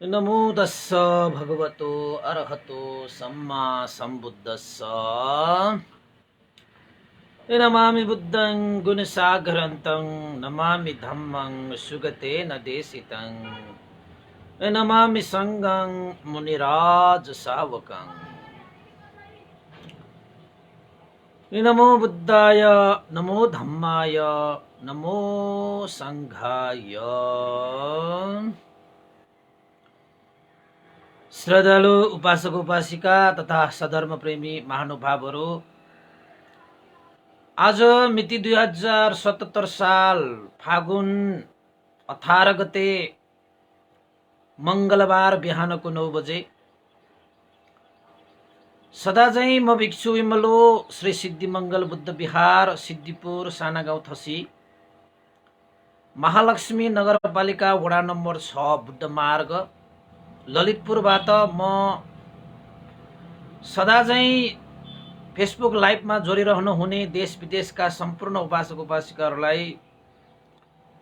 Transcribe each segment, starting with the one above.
नमो तस्स भगवतो अरहतो सम्मा सम्बुद्धस्स नमामि बुद्धं गुणसागरन्तं नमामि धम्मं सुगतेन देशितं नमामि संघं मुनिराज सावकं नमो बुद्धाय नमो धम्माय नमो संघाय। श्रद्धालु उपासक उपासिका तथा सधर्म प्रेमी महानुभावहरू, आज मिति 2077 साल फागुन 18 गते मंगलबार बिहानको 9 बजे सदाझैं म भिक्षु विमलो श्री सिद्धिमंगल बुद्ध विहार सिद्धिपुर साना गाउँ थसी महालक्ष्मी नगरपालिका वडा नम्बर 6 बुद्ध मार्ग ललितपुरबाट म सदाझैं फेसबुक लाइभमा जोडिरहनु हुने देश विदेशका सम्पूर्ण उपासक उपासिकाहरूलाई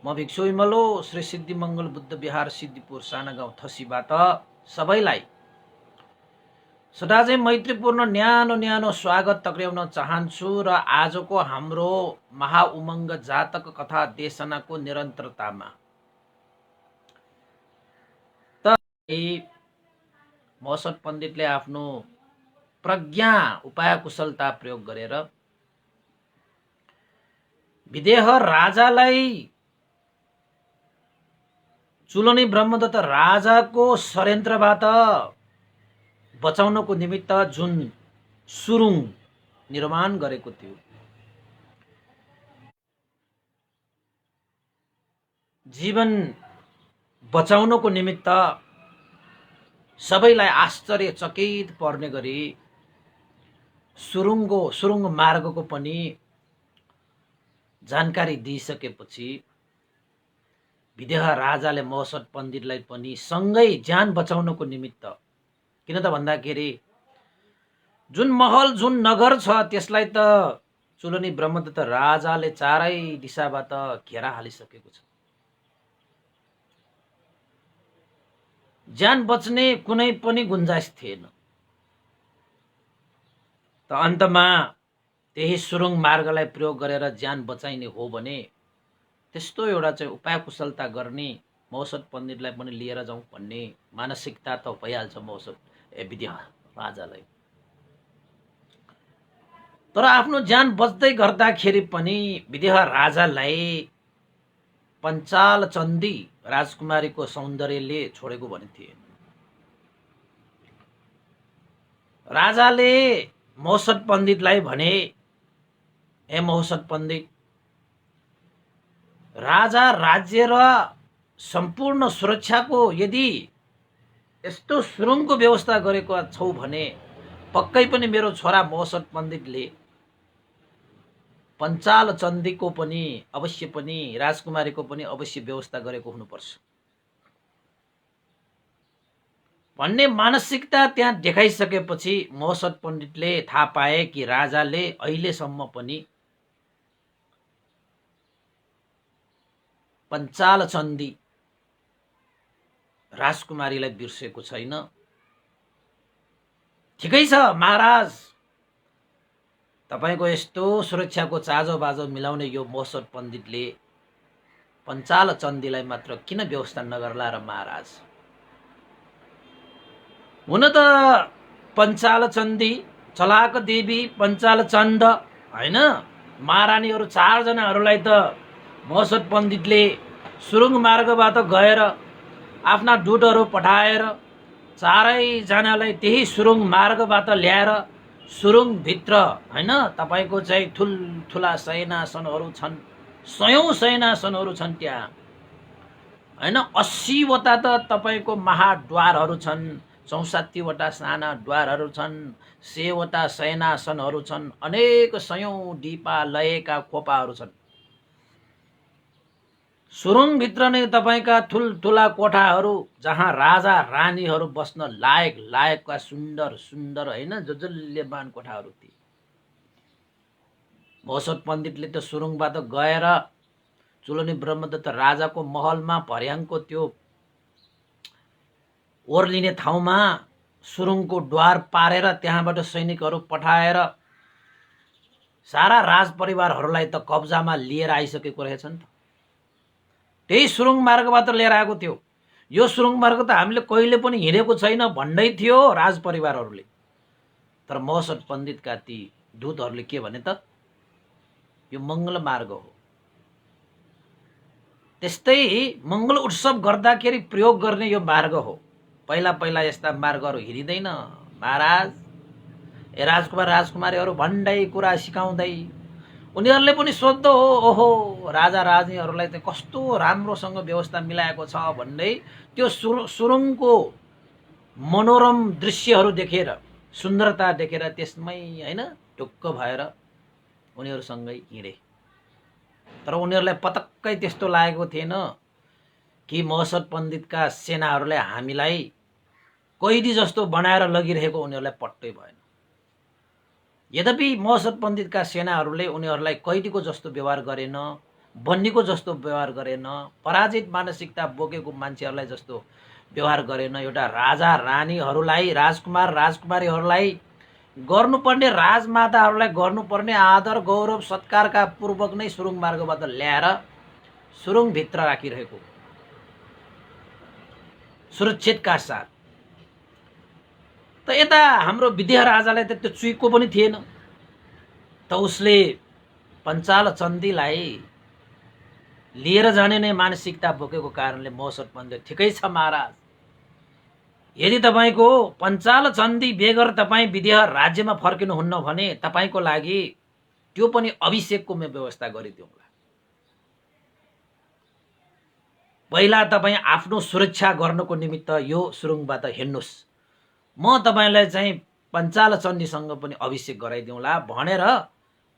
म भिक्षु विमलो श्री सिद्धिमंगल बुद्ध विहार सिद्धिपुर साना गाउँ थसीबाट सबैलाई सदाझैं मैत्रीपूर्ण न्यानो न्यानो स्वागत टक्र्याउन चाहन्छु र आजको हाम्रो महाउमङ्ग जातक कथा देशनाको निरन्तरतामा मौसत पण्डितले आफ्नो प्रज्ञा उपाय कुशलता प्रयोग गरेर विदेह राजालाई चुलोनी ब्रह्मदत्त राजाको षड्यन्त्रबाट बचाउनको निमित्त जुन सुरुङ निर्माण गरेको थियो, जीवन बचाउनको निमित्त सबैलाई आश्चर्यचकित पर्ने गरी सुरुङ मार्गको पनि जानकारी दिइसकेपछि विदेह राजाले मौसत पण्डितलाई पनि सँगै ज्यान बचाउनको निमित्त, किन त भन्दाखेरि जुन महल जुन नगर छ त्यसलाई त चुलोनी ब्रह्मदत्त राजाले चारै दिशाबाट घेरा हालिसकेको छ। ज्यान बच्ने कुनै पनि गुन्जाइस थिएन। त अन्तमा त्यही सुरुङ मार्गलाई प्रयोग गरेर ज्यान बचाइने हो भने त्यस्तो एउटा चाहिँ उपाय कुशलता गर्ने मौसत पण्डितलाई पनि लिएर जाउँ भन्ने मानसिकता त भइहाल्छ मौसत विदेह राजालाई। तर आफ्नो ज्यान बच्दै गर्दाखेरि पनि विदेह राजालाई पञ्चाल चन्दी राजकुमारीको सौन्दर्यले छोडेको भने थिएन। राजाले मौसत पण्डितलाई भने, ए मौसत पण्डित, राजा राज्य र सम्पूर्ण सुरक्षाको यदि यस्तो सुरुङको व्यवस्था गरेको छौ भने पक्कै पनि मेरो छोरा मौसत पण्डितले पञ्चाल चन्दीको पनि अवश्य पनि राजकुमारीको पनि अवश्य व्यवस्था गरेको हुनुपर्छ भन्ने मानसिकता त्यहाँ देखाइसकेपछि मौसत पण्डितले थाहा पाए कि राजाले अहिलेसम्म पनि पञ्चाल चन्दी राजकुमारीलाई बिर्सेको छैन। ठिकै छ महाराज, तपाईको यस्तो सुरक्षाको चाँजो बाजो मिलाउने यो मौसत पण्डितले पञ्चाल चन्दीलाई मात्र किन व्यवस्था नगर्ला र महाराज? हुन त पञ्चाल चन्दी, चलाक देवी, पञ्चाल चन्द हैन, महारानीहरू 4 जनाहरूलाई त मौसत पण्डितले सुरुङ मार्गबाट गएर आफ्ना दूतहरू पठाएर 4 जनालाई त्यही सुरुङ मार्गबाट ल्याएर सुरुङ भित्र हैन तपाईको चाहिँ ठुलठुला शयनासनहरू छन्, 100औं शयनासनहरू छन् त्यहाँ हैन। 80 वटा त तपाईको महाद्वारहरू छन्, 64 वटा साना द्वारहरू छन्, 100 वटा शयनासनहरू छन्, अनेक 100औं दीपा लयका खोपाहरू छन्। सुरुङ भित्र नै तपाईका ठुलठुला कोठाहरू जहाँ राजा रानीहरू बस्न लायक लायकका सुन्दर सुन्दर हैन जजल्यमान कोठाहरू थिए। मौसत पण्डितले त सुरुङबाट गएर चुलोनी ब्रह्मदत्त राजाको महलमा भर्याङको त्यो ओर्लिने ठाउँमा सुरुङको द्वार पारेर त्यहाँबाट सैनिकहरू पठाएर सारा राजपरिवारहरूलाई त कब्जामा लिएर आइसकेको रहेछ नि त। त्यही सुरुङ मार्गबाट लिएर आएको थियो। यो सुरुङ मार्ग त हामीले कहिले पनि हिँडेको छैन भन्दै थियो राजपरिवारहरूले। तर महोत्सव पण्डितका ती दूतहरूले के भने त यो मङ्गल मार्ग हो। त्यस्तै मङ्गल उत्सव गर्दाखेरि प्रयोग गर्ने यो मार्ग हो। पहिला पहिला यस्ता मार्गहरू हिँडिँदैन महाराज। ए राजकुमार राजकुमारीहरू भन्दै कुरा सिकाउँदै उनीहरूले पनि सोध्दो हो, ओहो राजा रानीहरूलाई त कस्तो राम्रोसँग व्यवस्था मिलाएको छ भन्दै त्यो सुरुङको मनोरम दृश्यहरू देखेर सुन्दरता देखेर त्यसमै हैन ढुक्क भएर उनीहरूसँगै हिँडे। तर उनीहरूलाई पटक्कै त्यस्तो लागेको थिएन कि महोत्सव पण्डितका सेनाहरूले हामीलाई कैदी जस्तो बनाएर लगिरहेको उनीहरूलाई पट्टै भएन। यद्यपि महोत्सव पण्डितका सेनाहरूले उनीहरूलाई कैदीको जस्तो व्यवहार गरेन, बन्दीको जस्तो व्यवहार गरेन, पराजित मानसिकता बोकेको मान्छेहरूलाई जस्तो व्यवहार गरेन। एउटा राजा रानीहरूलाई, राजकुमार राजकुमारीहरूलाई गर्नुपर्ने, राजमाताहरूलाई गर्नुपर्ने आदर गौरव सत्कारका पूर्वक नै सुरुङ मार्गबाट ल्याएर सुरुङभित्र राखिरहेको सुरक्षितका साथ। त यता हाम्रो विदेह राजालाई त त्यो चुइको पनि थिएन। त उसले पञ्चाल चन्दीलाई लिएर जाने नै मानसिकता बोकेको कारणले महोत्सव पण्डित ठिकै छ महाराज, यदि तपाईँको पञ्चाल चन्दी बेगर तपाईँ विदेह राज्यमा फर्किनुहुन्न भने तपाईँको लागि त्यो पनि अभिषेकको म व्यवस्था गरिदिउँला। पहिला तपाईँ आफ्नो सुरक्षा गर्नको निमित्त यो सुरुङबाट हिँड्नुहोस्, म तपाईँलाई चाहिँ पञ्चाल चन्दीसँग पनि अभिषेक गराइदिउँला भनेर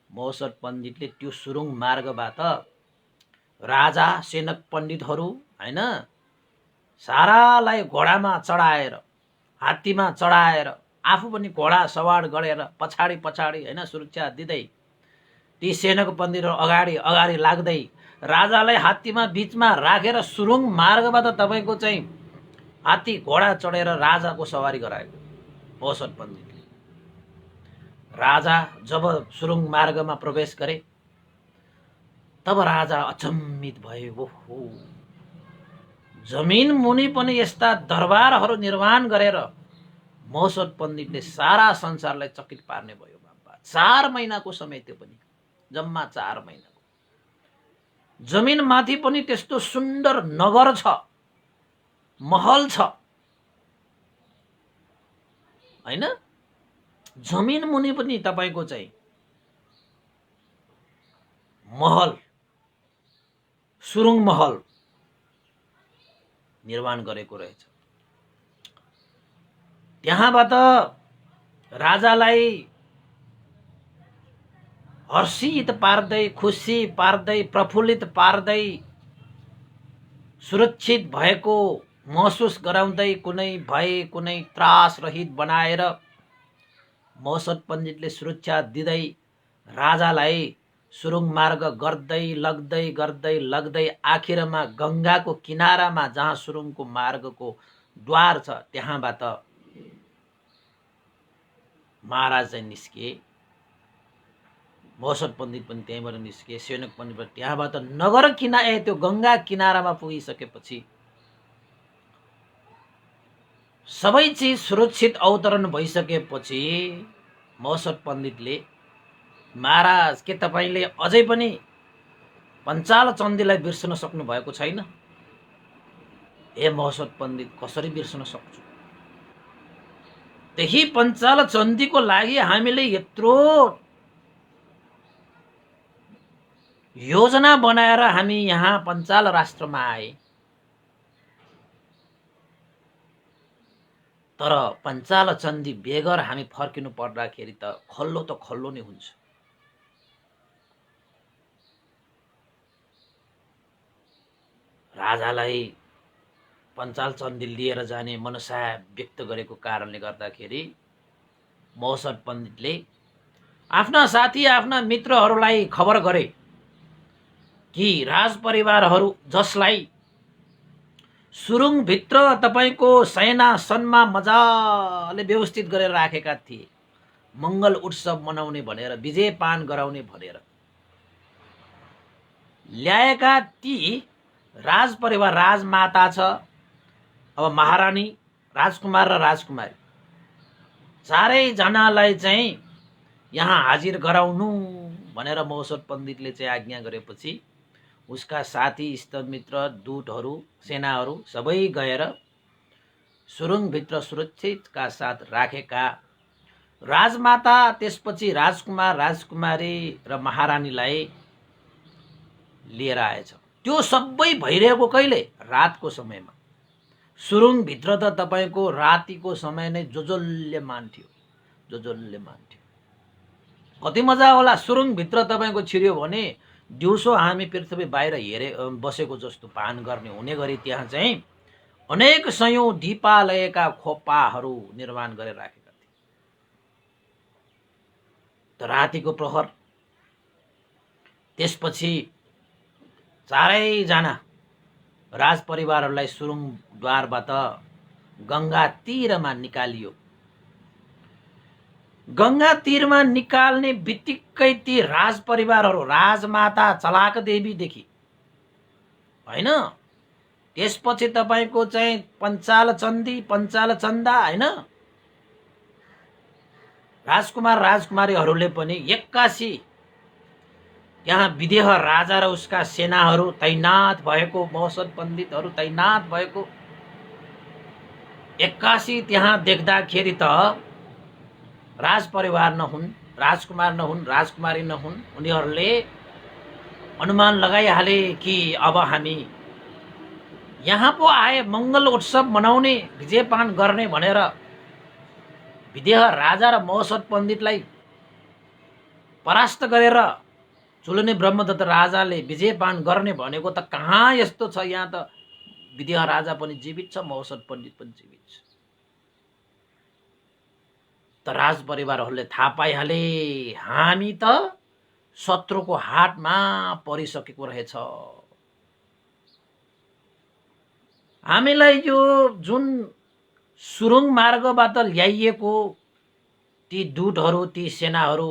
महोत्सव पण्डितले त्यो सुरुङ मार्गबाट राजा सेनक पण्डितहरू हैन सारालाई घोडामा चढाएर, हात्तीमा चढाएर, आफू पनि घोडा सवार गरेर पछाडि पछाडि हैन सुरक्षा दिँदै ती सेनक पण्डितहरू अगाडि अगाडि लाग्दै राजालाई हात्तीमा बीचमा राखेर सुरुङ मार्गबाट तपाईँको चाहिँ हात्ती घोडा चढेर राजाको सवारी गराएको महोत्सव पण्डितले। राजा जब सुरुङ मार्गमा प्रवेश गरे तब राजा अचम्मित भए। ओहो, जमिन मुनि पनि यस्ता दरबारहरू निर्माण गरेर महोत्सव पण्डितले सारा संसारलाई चकित पार्ने भयो बाबा। 4 महिनाको समय, त्यो पनि जम्मा 4 महिनाको। जमिन माथि पनि त्यस्तो सुन्दर नगर छ, महल छ हैन। जमिन मुनि पनि तपाईको चाहिँ महल, सुरुङ महल निर्माण गरेको रहेछ। त्यहाँबाट राजालाई हर्षित पार्दै, खुसी पार्दै, प्रफुल्लित पार्दै, सुरक्षित भएको महसुस गराउँदै, कुनै भय कुनै त्रास रहित बनाएर महोत्सव पण्डितले सुरक्षा दिँदै राजालाई सुरुङ मार्ग गर्दै लग्दै गर्दै लग्दै आखिरमा गङ्गाको किनारामा जहाँ सुरुङको मार्गको द्वार छ त्यहाँबाट महाराज चाहिँ निस्किए। महोत्सव पण्डित पनि त्यहीँबाट निस्किए, सेनक पण्डित पनि त्यहाँबाट नगर किनारा, त्यो गङ्गा किनारामा पुगिसकेपछि सबै चिज सुरक्षित अवतरण भइसकेपछि महोत्सव पण्डितले, महाराज के तपाईले अझै पनि पञ्चाल चन्दीलाई बिर्सन सक्नु भएको छैन? ए महोत्सव पण्डित, कसरी बिर्सन सक्छु? त्यही पञ्चाल चन्दीको लागि हामीले यत्रो योजना बनाएर हामी यहाँ पञ्चाल राष्ट्रमा आए, तर पञ्चाल चन्दी बेगर हामी फर्किनु पर्दाखेरि त खल्लो नै हुन्छ। राजालाई पञ्चाल चन्दी लिएर जाने मनसा व्यक्त गरेको कारणले गर्दाखेरि महोत्सव पण्डितले आफ्ना साथी, आफ्ना मित्रहरूलाई खबर गरे कि राजपरिवारहरू जसलाई सुरुङभित्र तपाईँको शयनासनमा मजाले व्यवस्थित गरेर राखेका थिए, मङ्गल उत्सव मनाउने भनेर, विजयपान गराउने भनेर ल्याएका ती राजपरिवार, राजमाता छ, अब महारानी, राजकुमार र राजकुमारी चारैजनालाई चाहिँ यहाँ हाजिर गराउनु भनेर महोत्सव पण्डितले चाहिँ आज्ञा गरेपछि उसका साथी, इष्टमित्र, दूतहरू, सेनाहरू सबै गएर सुरुङभित्र सुरक्षितका साथ राखेका राजमाता, त्यसपछि राजकुमार, राजकुमारी र महारानीलाई लिएर आएछ। त्यो सबै भइरहेको कहिले? रातको समयमा। सुरुङभित्र त तपाईँको रातिको समय नै जोजोल्यमान थियो, जोजोल्यमान थियो। कति मजा होला। सुरुङभित्र तपाईँको छिर्यो भने दिउँसो हामी पृथ्वी बाहिर हेरे बसेको जस्तो भान गर्ने हुने गरी त्यहाँ चाहिँ अनेक सयौं दीपालयका खोपाहरू निर्माण गरेर राखेका थिए। त रातिको प्रहर, त्यसपछि चारैजना राजपरिवारहरूलाई सुरुङद्वारबाट गङ्गा तीरमा निकालियो। गङ्गा तीरमा निकाल्ने बित्तिकै ती राजपरिवारहरू, राजमाता चलाक देवीदेखि होइन, त्यसपछि तपाईँको चाहिँ पञ्चाल चन्दी, पञ्चाल चन्दा होइन, राजकुमार राजकुमारीहरूले पनि एक्कासी त्यहाँ विदेह राजा र उसका सेनाहरू तैनात भएको, महोत्सव पण्डितहरू तैनात भएको एक्कासी त्यहाँ देख्दाखेरि त राजपरिवार नहुन्, राजकुमार नहुन्, राजकुमारी नहुन्, उनीहरूले अनुमान लगाइहाले कि अब हामी यहाँ पो आए मङ्गल उत्सव मनाउने, विजयपान गर्ने भनेर विदेह राजा र महोत्सव पण्डितलाई परास्त गरेर चुलने ब्रह्मदत्त राजाले विजयपान गर्ने भनेको त कहाँ यस्तो छ। यहाँ त विदेह राजा पनि जीवित छ, महोत्सव पण्डित पनि जीवित छ। त राजपरिवारहरूले थाहा पाइहाले हामी त शत्रुको हातमा परिसकेको रहेछ। हामीलाई यो जुन सुरुङ मार्गबाट ल्याइएको ती दूतहरू, ती सेनाहरू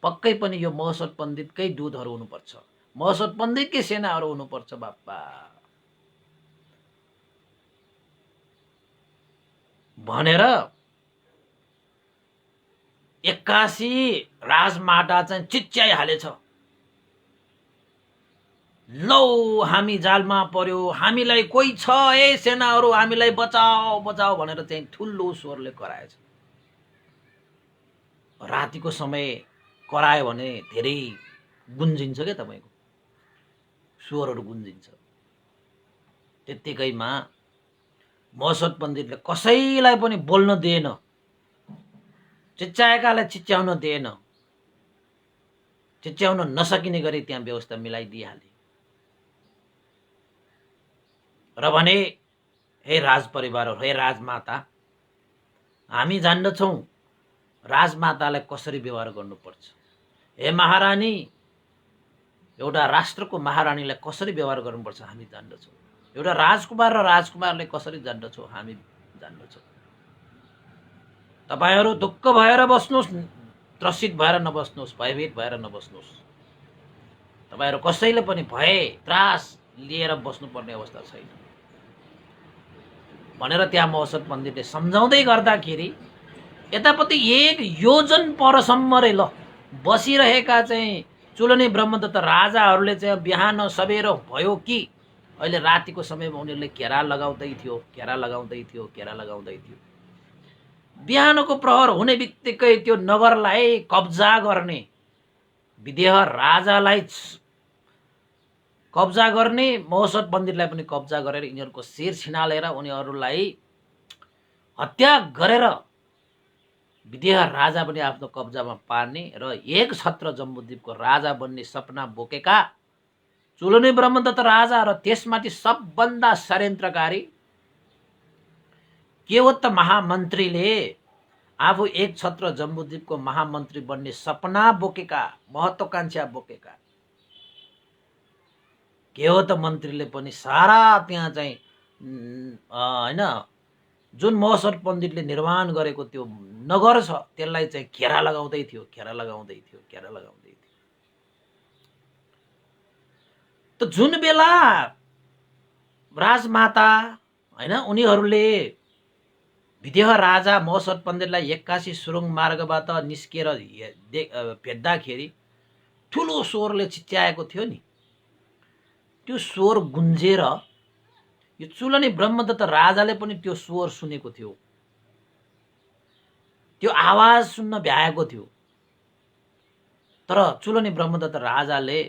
पक्कै पनि यो महोत्सव पण्डितकै दूतहरू हुनुपर्छ, महोत्सव पण्डितकै सेनाहरू हुनुपर्छ बाप्पा भनेर एक्कासी राजमाता चाहिँ चिच्याइहालेछ। लौ हामी जालमा पर्यो, हामीलाई कोही छ, ए सेनाहरू हामीलाई बचाओ बचाओ भनेर चाहिँ ठुलो स्वरले कराएछ। रातिको समय करायो भने धेरै गुन्जिन्छ क्या, तपाईँको स्वरहरू गुन्जिन्छ। त्यत्तिकैमा महोत्सव पण्डितले कसैलाई पनि बोल्न दिएन, चिच्याएकालाई चिच्याउन दिएन, चिच्याउन नसकिने गरी त्यहाँ व्यवस्था मिलाइदिइहाले र भने, हे राजपरिवारहरू, हे राजमाता, हामी जान्दछौँ राजमातालाई कसरी व्यवहार गर्नुपर्छ। हे महारानी, एउटा राष्ट्रको महारानीलाई कसरी व्यवहार गर्नुपर्छ हामी जान्दछौँ। एउटा राजकुमार र राजकुमारले कसरी जान्दछौँ हामी जान्दछौँ। तपाईहरू ढुक्क भएर बस्नुहोस्, त्रसित भएर नबस्नुहोस्, भयभीत भएर नबस्नुहोस्। तपाईहरू कसैले पनि भय त्रास लिएर बस्नुपर्ने अवस्था छैन भनेर त्यहाँ महोत्सव पण्डितले सम्झाउँदै गर्दाखेरि यतापट्टि 1 योजन परसम्म रे ल बसिरहेका चाहिँ चुलने ब्रह्मदत्त राजाहरूले चाहिँ बिहान सबेर भयो कि अहिले रातिको समयमा उनीहरूले घेरा लगाउँदै थियो, घेरा लगाउँदै थियो, घेरा लगाउँदै थियो। बिहानको प्रहर हुने बित्तिकै त्यो नगरलाई कब्जा गर्ने, विदेह राजालाई कब्जा गर्ने, महोत्सव पण्डितलाई पनि कब्जा गरेर यिनीहरूको शिर छिनालेर उनीहरूलाई हत्या गरेर विदेह राजा पनि आफ्नो कब्जामा पार्ने र एक छत्र जम्बूद्वीपको राजा बन्ने सपना बोकेका चुलने ब्रह्मदत्त राजा र त्यसमाथि सबभन्दा षड्यन्त्रकारी केवट महामन्त्रीले आफू एक छत्र जम्बूद्वीपको महामन्त्री बन्ने सपना बोकेका, महत्वाकांक्षा बोकेका केवट मन्त्रीले पनि सारा त्यहाँ चाहिँ होइन जुन महोत्सव पण्डितले निर्माण गरेको त्यो नगर छ त्यसलाई चाहिँ घेरा लगाउँदै थियो, घेरा लगाउँदै थियो, घेरा लगाउँदै थियो। त जुन बेला राजमाता होइन उनीहरूले विदेह राजा महोत्सव पण्डितलाई 81 सुरुङ मार्गबाट निस्किएर भेट्दाखेरि ठुलो स्वरले चिच्याएको थियो नि, त्यो स्वर गुन्जेर यो चुलनी ब्रह्मदत्त राजाले पनि त्यो स्वर सुनेको थियो, त्यो आवाज सुन्न भ्याएको थियो। तर चुलनी ब्रह्मदत्त राजाले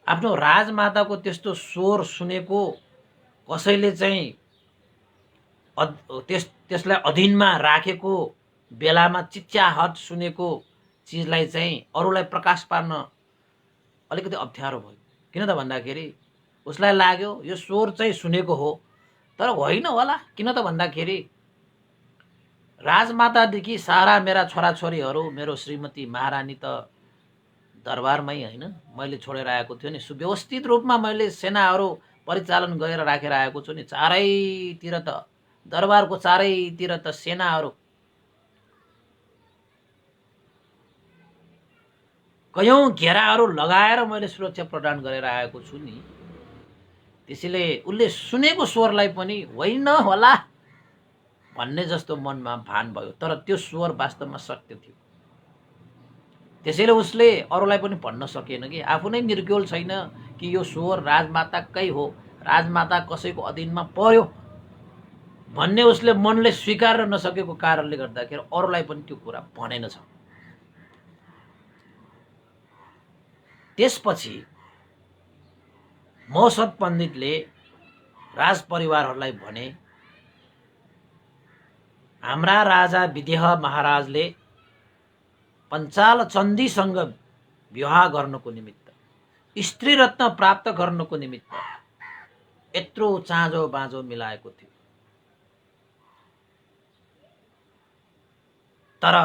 आफ्नो राजमाताको त्यस्तो स्वर सुनेको, कसैले चाहिँ त्यसलाई अधीनमा राखेको बेलामा चिच्याहट सुनेको चिजलाई चाहिँ अरूलाई प्रकाश पार्न अलिकति अप्ठ्यारो भयो। किन त भन्दाखेरि उसलाई लाग्यो यो स्वर चाहिँ सुनेको हो, तर होइन होला। किन त भन्दाखेरि राजमातादेखि सारा मेरा छोराछोरीहरू, मेरो श्रीमती महारानी त दरबारमै होइन मैले छोडेर आएको थियो नि, सुव्यवस्थित रूपमा मैले सेनाहरू परिचालन गरेर राखेर आएको छु नि। चारैतिर त दरबारको चारैतिर त सेनाहरू कयौं घेराहरू लगाएर मैले सुरक्षा प्रदान गरेर आएको छु नि। त्यसैले उसले सुनेको स्वरलाई पनि होइन होला भन्ने जस्तो मनमा भान भयो, तर त्यो स्वर वास्तवमा सत्य थियो। त्यसैले उसले अरूलाई पनि भन्न सकेन कि आफू नै निर्गोल छैन कि यो स्वर राजमाताकै हो, राजमाता कसैको अधीनमा पर्यो भन्ने उसले मनले स्वीकार नसकेको कारणले गर्दाखेरि अरूलाई पनि त्यो कुरा भनेन छ। त्यसपछि महोत्सव पण्डितले राजपरिवारहरूलाई भने, हाम्रा राजा विदेह महाराजले पञ्चाल चन्दीसँग विवाह गर्नको निमित्त, स्त्री रत्न प्राप्त गर्नको निमित्त यत्रो चाँजो बाँझो मिलाएको थियो। तर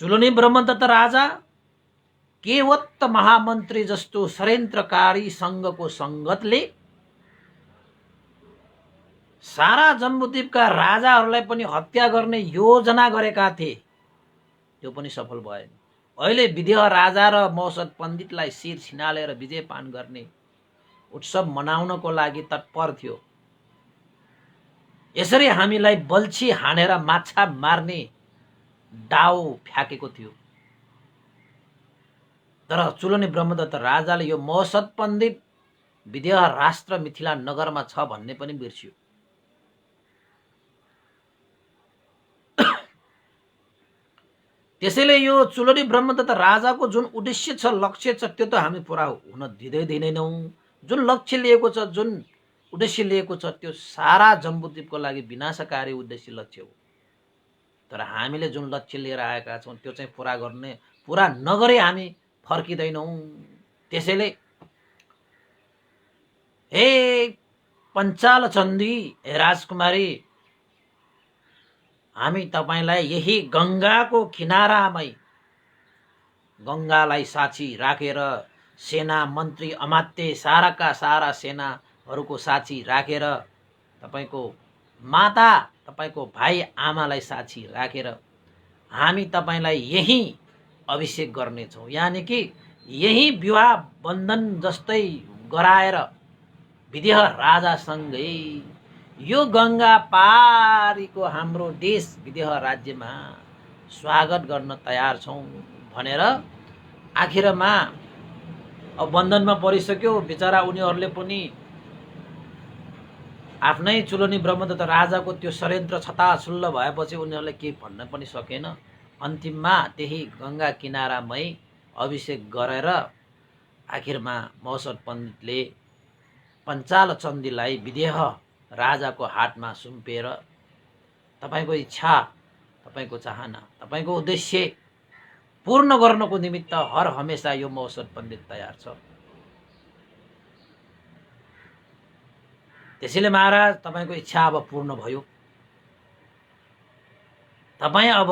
चुलनी ब्रह्मदत्त राजा केवट महामन्त्री जस्तो षड्यन्त्रकारी सङ्घको सङ्गतले सारा जम्बुद्वीपका राजाहरूलाई पनि हत्या गर्ने योजना गरेका थिए, त्यो पनि सफल भएन। अहिले विदेह राजा र महोत्सव पण्डितलाई शिर छिनालेर विजयपान गर्ने उत्सव मनाउनको लागि तत्पर थियो। यसरी हामीलाई बल्छी हानेर माछा मार्ने डाउ फ्याकेको थियो। तर चुलनी ब्रह्मदत्त राजाले यो महोत्सव पण्डित विदेह राष्ट्र मिथिला नगरमा छ भन्ने पनि बिर्सियो। त्यसैले यो चुलनी ब्रह्मदत्त राजाको जुन उद्देश्य छ, लक्ष्य छ, त्यो त हामी पुरा हुन दिँदैनौँ। जुन लक्ष्य लिएको छ, जुन उद्देश्य लिएको छ, त्यो सारा जम्बुद्वीपको लागि विनाशकारी उद्देश्य लक्ष्य हो। तर हामीले जुन लक्ष्य लिएर आएका छौँ त्यो चाहिँ पुरा नगरे हामी फर्किँदैनौँ। त्यसैले हे पञ्चाल चन्दी, हे राजकुमारी, हामी तपाईलाई यही गङ्गाको किनारामै, गङ्गालाई साक्षी राखेर सेना मन्त्री अमात्य साराका सारा सेनाहरूको साक्षी राखेर, तपाईको माता, तपाईको भाइ आमालाई साक्षी राखेर हामी तपाईलाई यही अभिषेक गर्नेछौँ। यानि कि यही विवाह बन्धन जस्तै गराएर विदेह राजासँगै यो गङ्गा पारीको हाम्रो देश विदेह राज्यमा स्वागत गर्न तयार छौँ भनेर आखिरमा अब बन्धनमा परिसक्यो। बिचरा उनीहरूले पनि आफ्नै चुलनी ब्रह्मदत्त राजाको त्यो षड्यन्त्र छताछुल्ल भएपछि उनीहरूले केही भन्न पनि सकेन। अन्तिममा त्यही गङ्गा किनारामै अभिषेक गरेर आखिरमा महोत्सव पण्डितले पञ्चाल चन्दीलाई विदेह राजाको हातमा सुम्पेर तपाईको इच्छा, तपाईको चाहना, तपाईको उद्देश्य पूर्ण गर्नको निमित्त हर हमेशा यो महोत्सव पण्डित तयार छ। त्यसैले महाराज, तपाईको इच्छा अब पूर्ण भयो। तपाईँ अब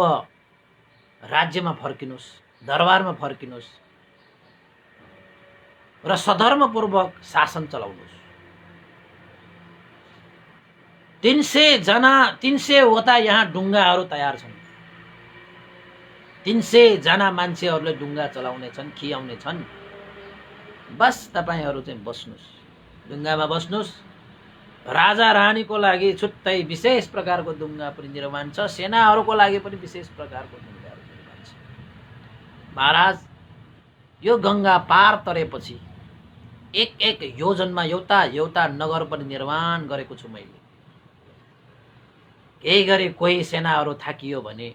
राज्यमा फर्किनुहोस्, दरबारमा फर्किनुहोस् र सधर्मपूर्वक शासन चलाउनुहोस्। 300वटा यहाँ ढुङ्गाहरू तयार छन्। 300 जना मान्छेहरूले ढुङ्गा चलाउने छन्, खियाउने छन्। बस तपाईहरू चाहिँ बस्नुस्, ढुङ्गामा बस्नुस्। राजा रानीको लागि छुट्टै विशेष प्रकारको ढुङ्गा पनि निर्माण छ, सेनाहरूको लागि पनि विशेष प्रकारको ढुङ्गाहरू निर्माण छ। महाराज, यो गङ्गा पार तरेपछि एक योजनमा एउटा नगर पनि निर्माण गरेको छु मैले। केही गरी कोही सेनाहरू थाकियो भने,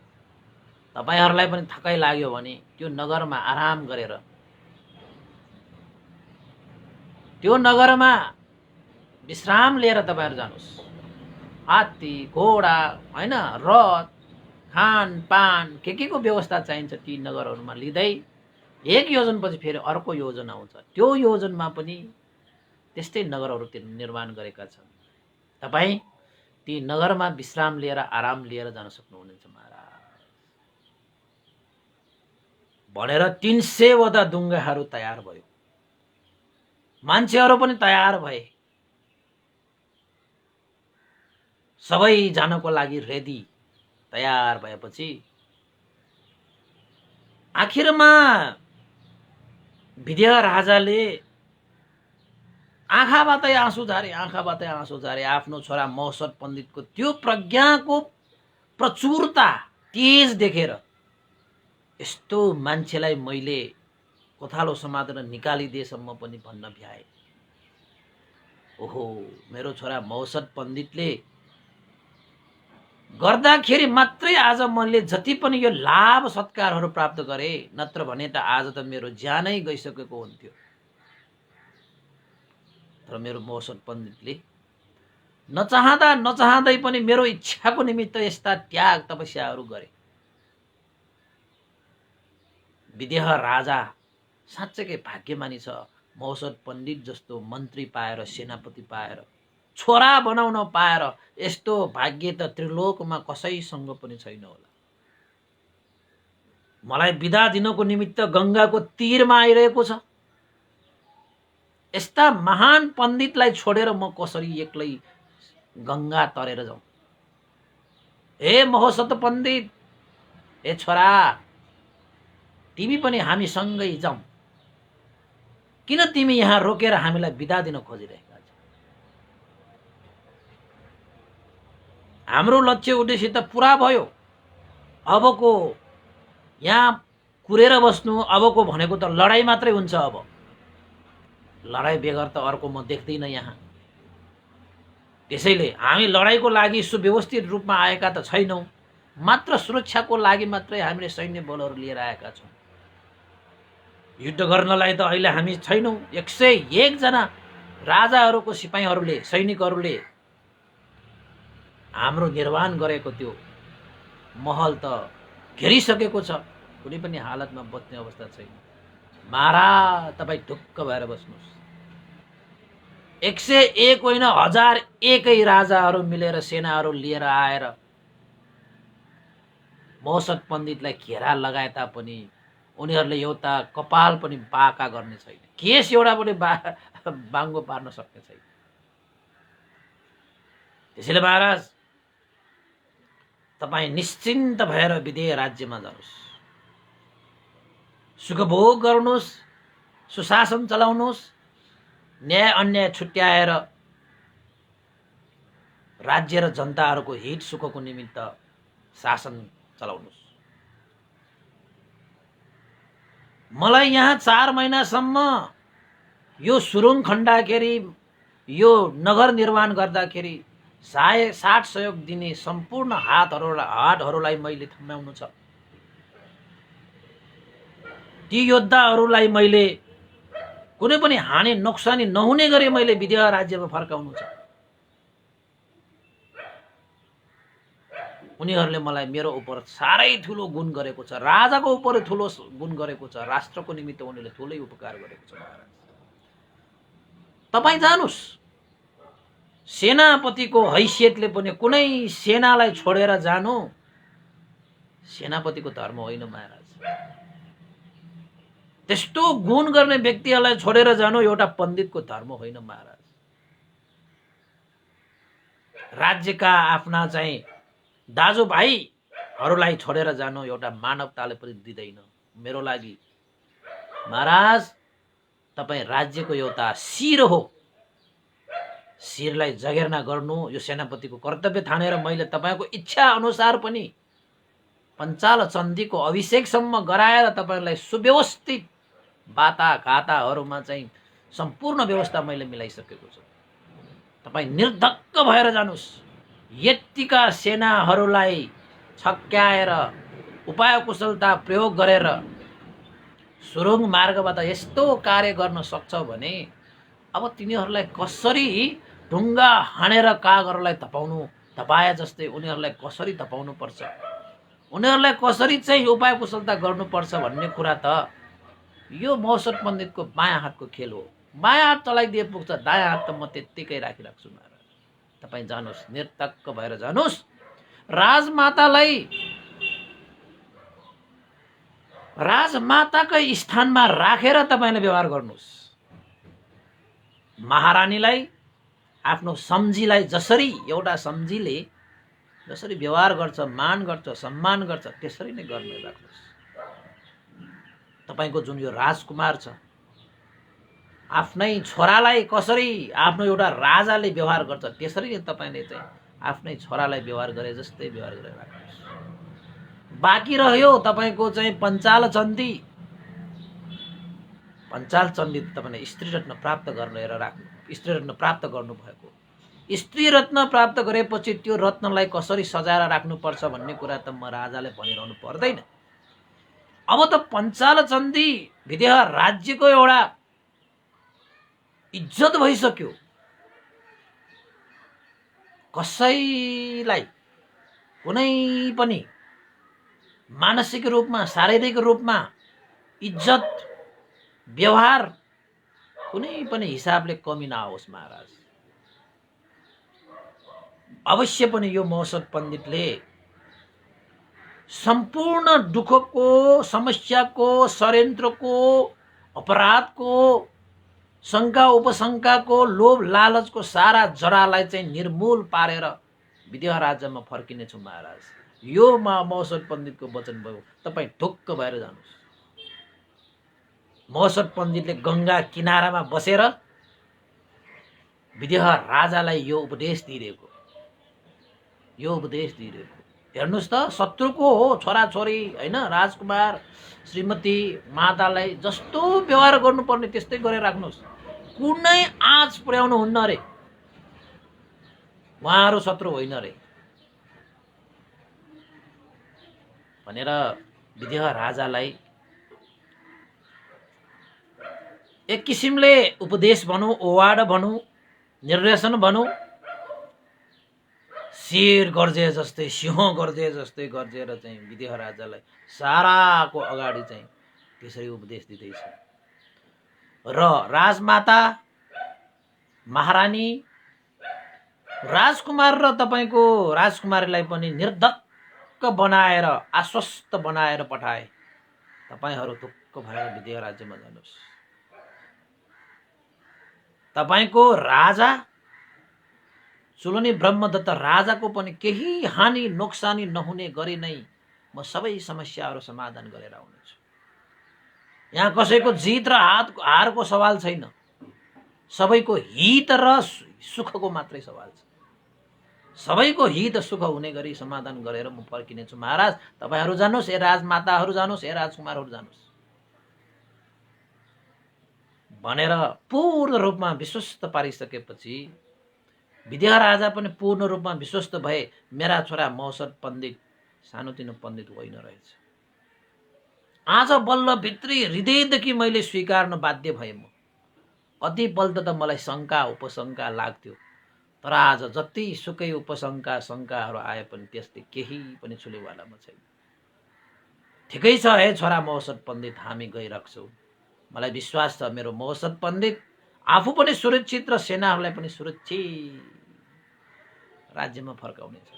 तपाईहरूलाई पनि थकाइ लाग्यो भने त्यो नगरमा आराम गरेर, त्यो नगरमा विश्राम लिएर तपाईहरू जानुस्। हात्ती, घोडा, हैन, रथ, खानपान के को व्यवस्था चाहिन्छ ती नगरहरूमा लिँदै एक योजनपछि फेरि अर्को योजना आउँछ। त्यो योजनमा पनि त्यस्तै नगरहरू निर्माण गरेका छन्। तपाईँ ती नगरमा विश्राम लिएर आराम लिएर जान सक्नुहुनेछ महाराज भनेर 300वटा ढुङ्गाहरू तयार भयो। मान्छेहरू पनि तयार भए, सबै जानको लागि रेडी तयार भएपछि आखिरमा विदेह राजाले आँखाबाटै आँसु झारे आफ्नो छोरा महोत्सव पण्डितको त्यो प्रज्ञाको प्रचुरता, तेज देखेर यस्तो मान्छेलाई मैले कोठालो समातेर निकालिदिएसम्म पनि भन्न भ्याए। ओहो, मेरो छोरा महोत्सव पण्डितले गर्दाखेरि मात्रै आज मैले जति पनि यो लाभ सत्कारहरू प्राप्त गरे, नत्र भने त आज त मेरो ज्यानै गइसकेको हुन्थ्यो। तर मेरो महोत्सव पण्डितले नचाहँदै पनि मेरो इच्छाको निमित्त यस्ता त्याग तपस्याहरू गरे। विदेह राजा साँच्चैकै भाग्यमानी छ, महोत्सव पण्डित जस्तो मन्त्री पाएर, सेनापति पाएर, छोरा बनाउन पाएर। यस्तो भाग्य त त्रिलोकमा कसैसँग पनि छैन होला। मलाई बिदा दिनको निमित्त गङ्गाको तीरमा आइरहेको छ। यस्ता महान पण्डितलाई छोडेर म कसरी एक्लै गङ्गा तरेर जाउँ? हे महोत्सव पण्डित, हे छोरा, तिमी पनि हामीसँगै जाउँ। किन तिमी यहाँ रोकेर हामीलाई बिदा दिन खोजिरहेका छौ? हाम्रो लक्ष्य उद्देश्य त पुरा भयो। अबको यहाँ कुरेर बस्नु, अबको भनेको त लडाई मात्रै हुन्छ। अब लडाई बेगर त अर्को म देख्दिनँ यहाँ। त्यसैले हामी लडाईको लागि सुव्यवस्थित रूपमा आएका त छैनौँ, मात्र सुरक्षाको लागि मात्रै हामीले सैन्य बलहरू लिएर आएका छौँ। युद्ध गर्नलाई त अहिले हामी छैनौँ। 101 जना राजाहरूको सिपाहीहरूले, सैनिकहरूले हाम्रो निर्माण गरेको त्यो महल त घेरिसकेको छ। कुनै पनि हालतमा बच्ने अवस्था छैन। महाराज, तपाईँ ढुक्क भएर बस्नुहोस्। 101 होइन, 1001 राजाहरू मिलेर, सेनाहरू लिएर आएर महोत्सव पण्डितलाई घेरा लगाए तापनि उनीहरूले एउटा कपाल पनि बाका गर्ने छैन, केस एउटा पनि बाङ्गो पार्न सक्ने छैन। त्यसैले महाराज, तपाईँ निश्चिन्त भएर विदेह राज्यमा जानुहोस्, सुखभोग गर्नुहोस्, सुशासन चलाउनुहोस्, न्याय अन्याय छुट्याएर राज्य र जनताहरूको हित सुखको निमित्त शासन चलाउनुहोस्। मलाई यहाँ 4 महिनासम्म यो सुरुङ खण्डाखेरि, यो नगर निर्माण गर्दाखेरि 60 सहयोग दिने सम्पूर्ण हातहरूलाई मैले थम्याउनु छ। ती योद्धाहरूलाई मैले कुनै पनि हानि नोक्सानी नहुने गरी मैले विदेह राज्यमा फर्काउनु छ। उनीहरूले मलाई मेरो उपर साह्रै ठुलो गुण गरेको छ, राजाको उपर ठुलो गुण गरेको छ, राष्ट्रको निमित्त उनीहरूले ठुलै उपकार गरेको छ। महाराज, तपाईँ जानुस्। सेनापतिको हैसियतले पनि कुनै सेनालाई छोडेर जानु सेनापतिको धर्म होइन महाराज। त्यस्तो गुण गर्ने व्यक्तिहरूलाई छोडेर जानु एउटा पण्डितको धर्म होइन महाराज। राज्यका आफ्ना चाहिँ दाजुभाइहरूलाई छोडेर जानु एउटा मानवताले पनि दिँदैन। मेरो लागि महाराज तपाईँ राज्यको एउटा शिर हो, शिरलाई जगेर्ना गर्नु यो सेनापतिको कर्तव्य ठानेर मैले तपाईँको इच्छा अनुसार पनि पञ्चाल चन्दीको अभिषेकसम्म गराएर तपाईँलाई सुव्यवस्थित बाटाघाटाहरूमा चाहिँ सम्पूर्ण व्यवस्था मैले मिलाइसकेको छु। तपाईँ निर्धक्क भएर जानुहोस्। यतिका सेनाहरूलाई छक्क्याएर उपाय कुशलता प्रयोग गरेर सुरुङ मार्गबाट यस्तो कार्य गर्न सक्छ भने अब तिनीहरूलाई कसरी ढुङ्गा हानेर कागहरूलाई तपाए जस्तै उनीहरूलाई कसरी तपाउनु पर्छ, उनीहरूलाई कसरी चाहिँ उपाय कुशलता गर्नुपर्छ भन्ने कुरा त यो मौसत पण्डितको बायाँ हातको खेल हो। बायाँ हात चलाइदिए पुग्छ, दायाँ हात त म त्यत्तिकै राखिराख्छु महाराज। तपाईँ जानुहोस्, निर्धक्क भएर जानुहोस्। राजमाताकै स्थानमा राखेर तपाईँले व्यवहार गर्नुहोस्। महारानीलाई आफ्नो सम्झीलाई जसरी एउटा सम्झीले जसरी व्यवहार गर्छ, मान गर्छ, सम्मान गर्छ, त्यसरी नै गर्न राख्नुहोस्। तपाईको जुन यो राजकुमार छ, आफ्नै छोरालाई कसरी आफ्नो एउटा राजाले व्यवहार गर्छ त्यसरी नै तपाईँले चाहिँ आफ्नै छोरालाई व्यवहार गरे जस्तै व्यवहार गरेर राख्नुहोस्। बाँकी रह्यो तपाईँको चाहिँ पञ्चाल चन्दी तपाईँले स्त्री रत्न प्राप्त गरेर राख्नु। स्त्री रत्न प्राप्त गर्नुभएको, स्त्री रत्न प्राप्त गरेपछि त्यो रत्नलाई कसरी सजाएर राख्नुपर्छ भन्ने कुरा त म राजाले भनिरहनु पर्दैन। अब त पञ्चाल चन्दी विदेह राज्यको एउटा इज्जत भइसक्यो। कसैलाई कुनै पनि मानसिक रूपमा, शारीरिक रूपमा इज्जत व्यवहार कुनै पनि हिसाबले कमी नआओस् महाराज। अवश्य पनि यो मौसत पण्डितले सम्पूर्ण दुःखको, समस्याको, षड्यन्त्रको, अपराधको, शङ्का उपशङ्काको, लोभ लालचको सारा जरालाई चाहिँ निर्मूल पारेर विदेह राज्यमा फर्किनेछु महाराज। यो मौसत पण्डितको वचन भयो। तपाईँ ढुक्क भएर जानुहोस्। मौसत पण्डितले गङ्गा किनारामा बसेर विदेह राजालाई यो उपदेश दिइरहेको। हेर्नुहोस् त, शत्रुको हो छोराछोरी होइन, राजकुमार श्रीमती मातालाई जस्तो व्यवहार गर्नुपर्ने त्यस्तै गरेर राख्नुहोस्। कुनै आँच पुर्याउनु हुन्न रे, उहाँहरू शत्रु होइन रे भनेर विदेह राजालाई एक किसिमले उपदेश भनौँ, ओवाड भनौँ, निर्देशन भनौँ, शेर गर्जे जस्तै, सिंह गर्जे जस्तै गर्जेर चाहिँ विदेह राजालाई साराको अगाडि चाहिँ त्यसरी उपदेश दिँदैछ। र राजमाता, महारानी, राजकुमार र तपाईँको राजकुमारीलाई पनि निर्धक्क बनाएर, आश्वस्त बनाएर पठाए। तपाईँहरू ढुक्क भएर विदेह राज्यमा जानुहोस्। तपाईँको राजा चुलनी ब्रह्मदत्त राजाको पनि केही हानि नोक्सानी नहुने गरी नै म सबै समस्याहरू समाधान गरेर आउनेछु। यहाँ कसैको जित र हारको सवाल छैन, सबैको हित र सुखको मात्रै सवाल छ। सबैको हित सुख हुने गरी समाधान गरेर म फर्किनेछु महाराज। तपाईँहरू जानुहोस्, हे राजमाताहरू जानुहोस्, हे राजकुमारहरू जानुहोस् भनेर पूर्ण रूपमा विश्वस्त पारिसकेपछि विदेह राजा पनि पूर्ण रूपमा विश्वस्त भए। मेरा छोरा मौसत पण्डित सानोतिनो पण्डित होइन रहेछ। आज बल्ल भित्री हृदयदेखि मैले स्वीकार्न बाध्य भएँ। म अति बल्द त मलाई शङ्का उपशङ्का लाग्थ्यो, तर आज जति सुकै उपशङ्का शङ्काहरू आए पनि त्यस्तै केही पनि छुलेवालामा छैन। ठिकै छ हे छोरा मौसत पण्डित, हामी गइराख्छौँ। मलाई विश्वास छ मेरो मौसत पण्डित आफू पनि सुरक्षित र सेनाहरूलाई पनि सुरक्षित राज्यमा फर्काउनेछ।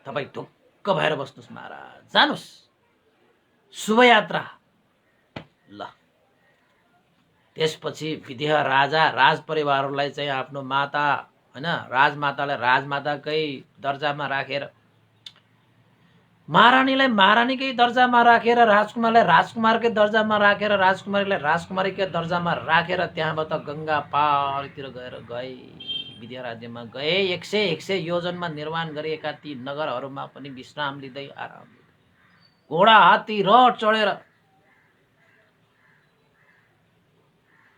तपाईँ ढुक्क भएर बस्नुहोस् महाराज, जानुहोस्, शुभयात्रा। ल त्यसपछि विदेह राजा राजपरिवारहरूलाई चाहिँ आफ्नो माता हैन, राजमातालाई राजमाताकै दर्जामा राखेर, महारानीलाई महारानीकै दर्जामा राखेर, राजकुमारलाई राजकुमारकै दर्जामा राखेर, राजकुमारीलाई राजकुमारीकै दर्जामा राखेर त्यहाँबाट गङ्गा पारतिर गए विद्या राज्यमा गए। 100 योजनमा निर्माण गरिएका ती नगरहरूमा पनि विश्राम लिँदै आराम घोडा हात्ती रथ चढेर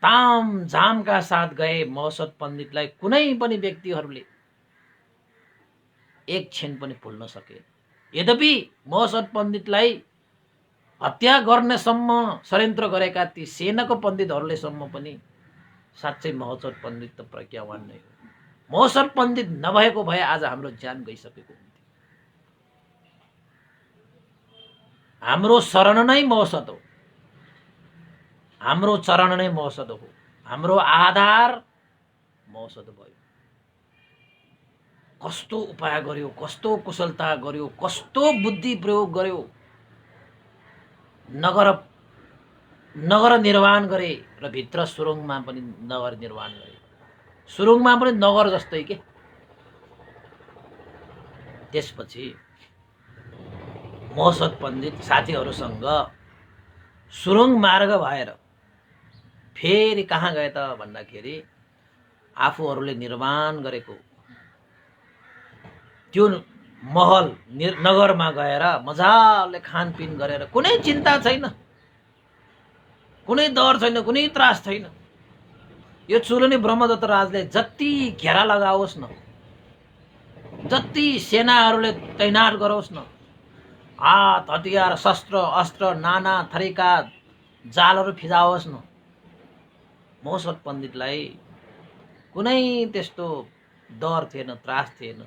तामझामका साथ गए। महोत्सव पण्डितलाई कुनै पनि व्यक्तिहरूले एक क्षण पनि भुल्न सके। यद्यपि महोत्सव पण्डितलाई हत्या गर्नेसम्म षड्यन्त्र गरेका ती सेनाको पण्डितहरूले सम्म पनि साँच्चै महोत्सव पण्डित त प्रज्ञावान नै हो। महोत्सव पण्डित नभएको भए आज हाम्रो ज्यान गइसकेको हुन्थ्यो। हाम्रो शरण नै महोत्सव हो, हाम्रो चरण नै महोत्सव हो, हाम्रो आधार महोत्सव भयो। कस्तो उपाय गर्यो, कस्तो कुशलता गर्यो, कस्तो बुद्धि प्रयोग गर्यो, नगर निर्माण गरे र भित्र सुरुङमा पनि नगर निर्माण गरे। सुरुङमा पनि नगर जस्तै के। त्यसपछि महोत्सव पण्डित साथीहरूसँग सुरुङ मार्ग भएर फेरि कहाँ गए त भन्दाखेरि आफूहरूले निर्माण गरेको त्यो महल नगरमा गएर मजाले खानपिन गरेर, कुनै चिन्ता छैन, कुनै डर छैन, कुनै त्रास छैन। यो चुलनी ब्रह्मदत्त राजले जति घेरा लगाओस् न, जति सेनाहरूले तैनात गरोस् न, हात हतियार शस्त्र अस्त्र नाना थरीका जालहरू फिजाओस् न, महोत्सव पण्डितलाई कुनै त्यस्तो डर थिएन, त्रास थिएन।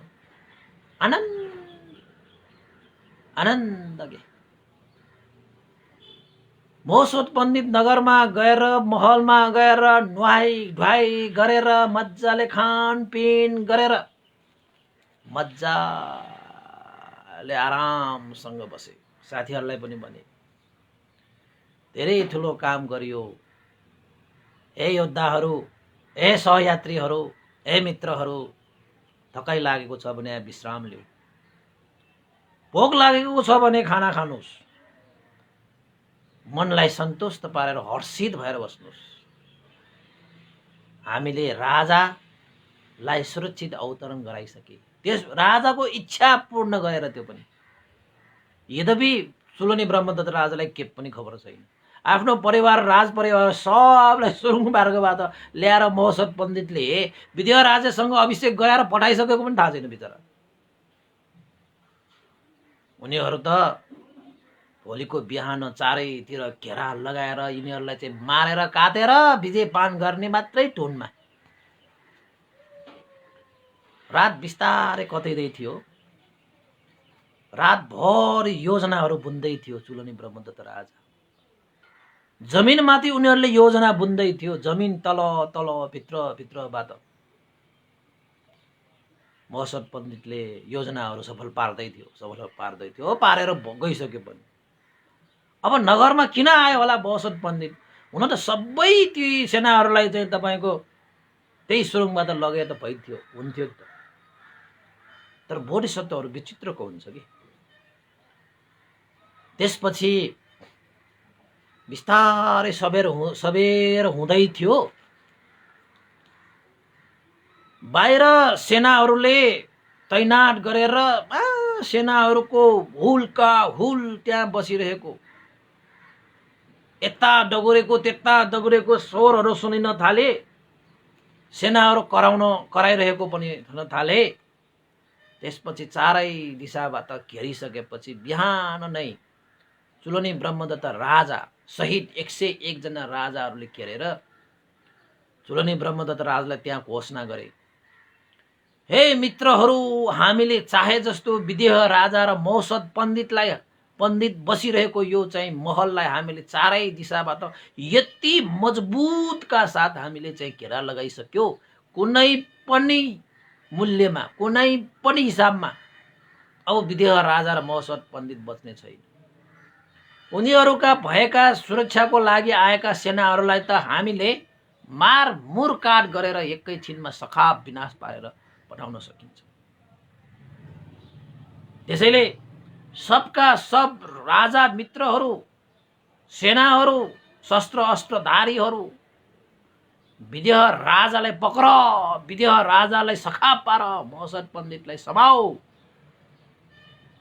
आनन्द के। महोत्सव पण्डित नगरमा गएर, महलमा गएर नुहाई ढुवाई गरेर मजाले खानपिन गरेर मजाले आरामसँग बसे। साथीहरूलाई पनि भने धेरै ठुलो काम गरियो, हे योद्धाहरू, हे सहयात्रीहरू, हे मित्रहरू, थकाइ लागेको छ भने विश्राम लिऊ, भोक लागेको छ भने खाना खानुहोस्, मनलाई सन्तुष्ट पारेर हर्षित भएर बस्नुहोस्। हामीले राजालाई सुरक्षित अवतरण गराइसके, त्यस राजाको इच्छा पूर्ण गरेर त्यो पनि। यद्यपि चुलनी ब्रह्मदत्त राजालाई के पनि खबर छैन। आफ्नो परिवार, राज परिवार सबलाई सुरुङ मार्गबाट ल्याएर महोत्सव पण्डितले विद्या राजासँग अभिषेक गराएर पठाइसकेको पनि थाहा छैन बिचरा। उनीहरू त भोलिको बिहान चारैतिर घेरा लगाएर यिनीहरूलाई चाहिँ मारेर काटेर विजय पान गर्ने मात्रै टोनमा। रात बिस्तारै कतैदै थियो, रातभर योजनाहरू बुन्दै थियो चुलनी ब्रह्मदत्त राजा। जमिनमाथि उनीहरूले योजना बुन्दै थियो, जमिन तल तल भित्र भित्रबाट महोत्सव पण्डितले योजनाहरू सफल पार्दै थियो, पारेर गइसक्यो पनि। अब नगरमा किन आयो होला महोत्सव पण्डित? हुन त सबै ती सेनाहरूलाई चाहिँ तपाईँको त्यही सुरुङबाट लगे त भइथ्यो, हुन्थ्यो त। तर बोधिसत्वहरू विचित्रको हुन्छ कि। त्यसपछि बिस्तारै सबेर हुँदै थियो। बाहिर सेनाहरूले तैनात गरेर सेनाहरूको हुलका हुल त्यहाँ बसिरहेको, यता डगुरेको त्यता डगुरेको स्वरहरू सुनिन थाले। सेनाहरू कराइरहेको पनि हुन थाले। त्यसपछि चारै दिशाबाट घेरिसकेपछि बिहान नै चुलनी ब्रह्मदत्त राजा सहित 101 जना राजाहरूले घेरेर चुलनी ब्रह्मदत्त राजालाई त्यहाँ घोषणा गरे, हे मित्रहरू, हामीले चाहे जस्तो विदेह राजा र महोत्सव पण्डित बसिरहेको यो चाहिँ महललाई हामीले चारै दिशाबाट यति मजबुतका साथ हामीले चाहिँ घेरा लगाइसक्यो, कुनै पनि मूल्यमा, कुनै पनि हिसाबमा अब विदेह राजा र महोत्सव पण्डित बच्ने छैन। उनीहरूका भएका सुरक्षाको लागि आएका सेनाहरूलाई त हामीले मुरकाट गरेर एकैछिनमा सखाप विनाश पारेर पठाउन सकिन्छ। त्यसैले सबका सब राजा मित्रहरू, सेनाहरू, शस्त्र अस्त्रधारीहरू विदेह राजालाई पक्र, विदेह राजालाई सखाप पार, महोत्सव पण्डितलाई समाऊ,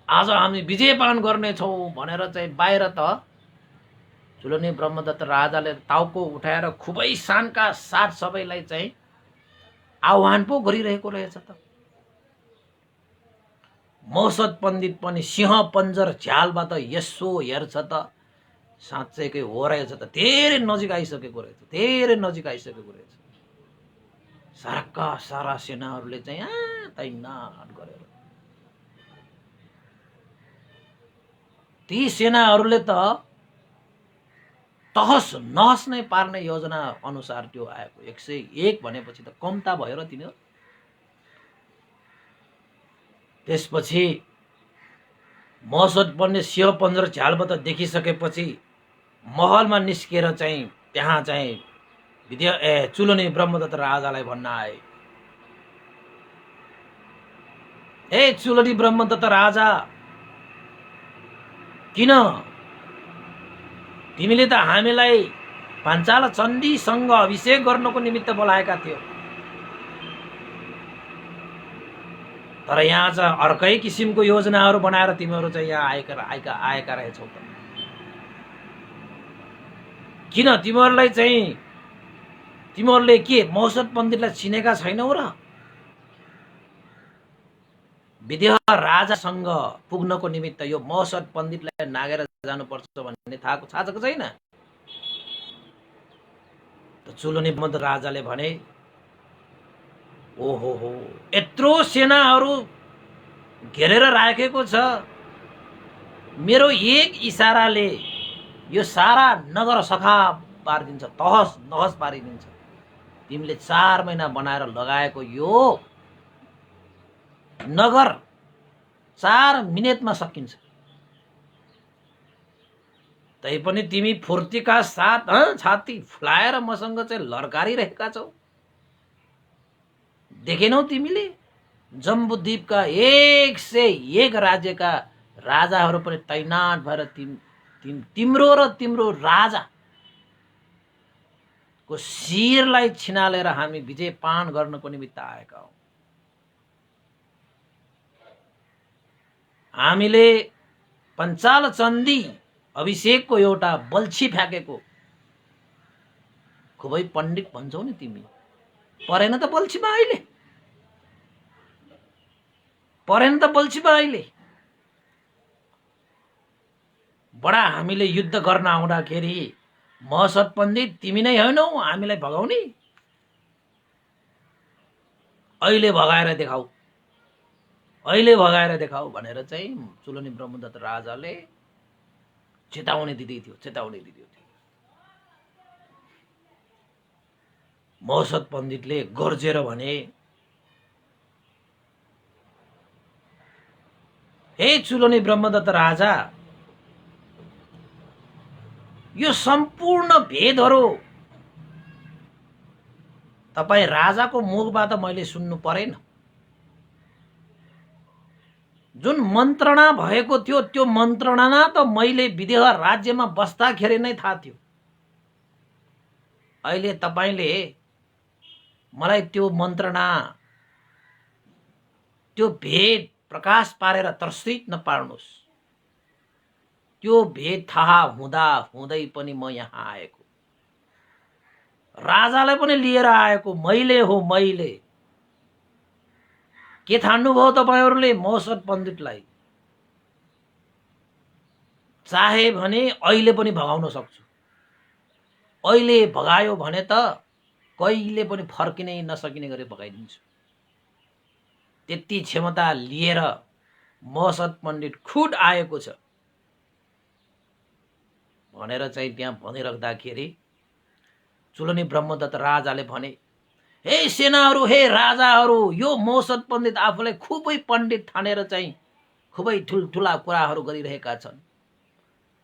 आज हामी विजयपान गर्नेछौँ भनेर चाहिँ बाहिर त चुलनी ब्रह्मदत्त राजाले टाउको उठाएर खुबै शानका साथ सबैलाई चाहिँ आह्वान पो गरिरहेको रहेछ त। महोत्सव पण्डित पनि सिंह पञ्जर झ्यालबाट यसो हेर्छ त साँच्चैकै हो रहेछ त, धेरै नजिक आइसकेको रहेछ, धेरै नजिक आइसकेको रहेछ। साराका सारा सेनाहरूले चाहिँ तैनात गरेर ती सेनाहरूले त तहस नहस नै पार्ने योजना अनुसार त्यो आएको। 101 भनेपछि त कम्ता भयो र तिनीहरू। त्यसपछि महोत्सव पण्डित सिंह पञ्जर झ्यालबाट देखिसकेपछि महलमा निस्केर चाहिँ त्यहाँ चाहिँ चुलनी ब्रह्मदत्त राजालाई भन्न आए, ए चुलनी ब्रह्मदत्त राजा, किन तिमीले त हामीलाई पाञ्चाल चण्डीसँग अभिषेक गर्नको निमित्त बोलाएका थियौ, तर यहाँ चाहिँ अर्कै किसिमको योजनाहरू बनाएर तिमीहरू चाहिँ यहाँ आएका रहेछौ त। किन तिमीहरूले के महोत्सव पण्डितलाई चिनेका छैनौ र? विदेह राजासँग पुग्नको निमित्त यो महोत्सव पण्डितलाई नागेर जानुपर्छ भन्ने थाहा छैन? त चुलनी ब्रह्मदत्त राजाले भने, ओहो हो, यत्रो सेनाहरू घेरेर राखेको छ, मेरो एक इसाराले यो सारा नगर सखा पारिदिन्छ, तहस नहस पारिदिन्छ। तिमीले 4 महिना बनाएर लगाएको यो नगर 4 मिनेटमा सकिन्छ। तैपनि तिमी फुर्तीका साथ छाती फुलाएर मसँग चाहिँ लड्कारिरहेका छौ। देखेनौ तिमीले जम्बुद्वीपका 101 राज्यका राजाहरू पनि तैनात भएर तिम्रो र तिम्रो राजाको शिरलाई छिनालेर हामी विजयपान गर्नको निमित्त आएका हौं। हामीले पञ्चाल चण्डी अभिषेकको एउटा बल्छी फ्याँकेको, खुबै पण्डित भन्छौ नि तिमी, परेन त बल्छीमा अहिले, परेन त बल्छीमा अहिले। बडा हामीले युद्ध गर्न आउँदाखेरि महोत्सव पण्डित तिमी नै होइनौ हामीलाई भगाउने, अहिले भगाएर देखाऊ, अहिले भगाएर देखाऊ भनेर चाहिँ चुलनी ब्रह्मदत्त राजाले चेतावनी दिँदै थियो। महोत्सव पण्डितले गर्जेर भने, हे चुलनी ब्रह्मदत्त राजा, यो सम्पूर्ण भेदहरू तपाई राजाको मुखबाट मैले सुन्नु परेन। जुन मन्त्रणा भएको थियो त्यो मन्त्रणा त मैले विदेह राज्यमा बस्दाखेरि नै थाहा थियो। अहिले तपाईले मलाई त्यो मन्त्रणा, त्यो भेद प्रकाश पारेर तर्सित नपार्नुस्। त्यो भेद थाहा हुँदा हुँदै पनि म यहाँ आएको, राजालाई पनि लिएर आएको मैले हो। मैले के ठान्नुभयो तपाईहरुले महोत्सव पण्डितलाई? चाहे भने अहिले पनि भगाउन सक्छु, अहिले भगायो भने त कहिले पनि फर्किनै नसकिने गरी भगाइदिन्छु। त्यति क्षमता लिएर महोत्सव पण्डित खुद आएको छ भनेर चाहिँ त्यहाँ भनिराख्दाखेरि चुलनी ब्रह्मदत्त राजाले भने, हे सेनाहरू, हे राजाहरू, यो महोत्सव पण्डित आफूलाई खुबै पण्डित ठानेर चाहिँ खुबै ठुल्ठुला कुराहरू गरिरहेका छन्।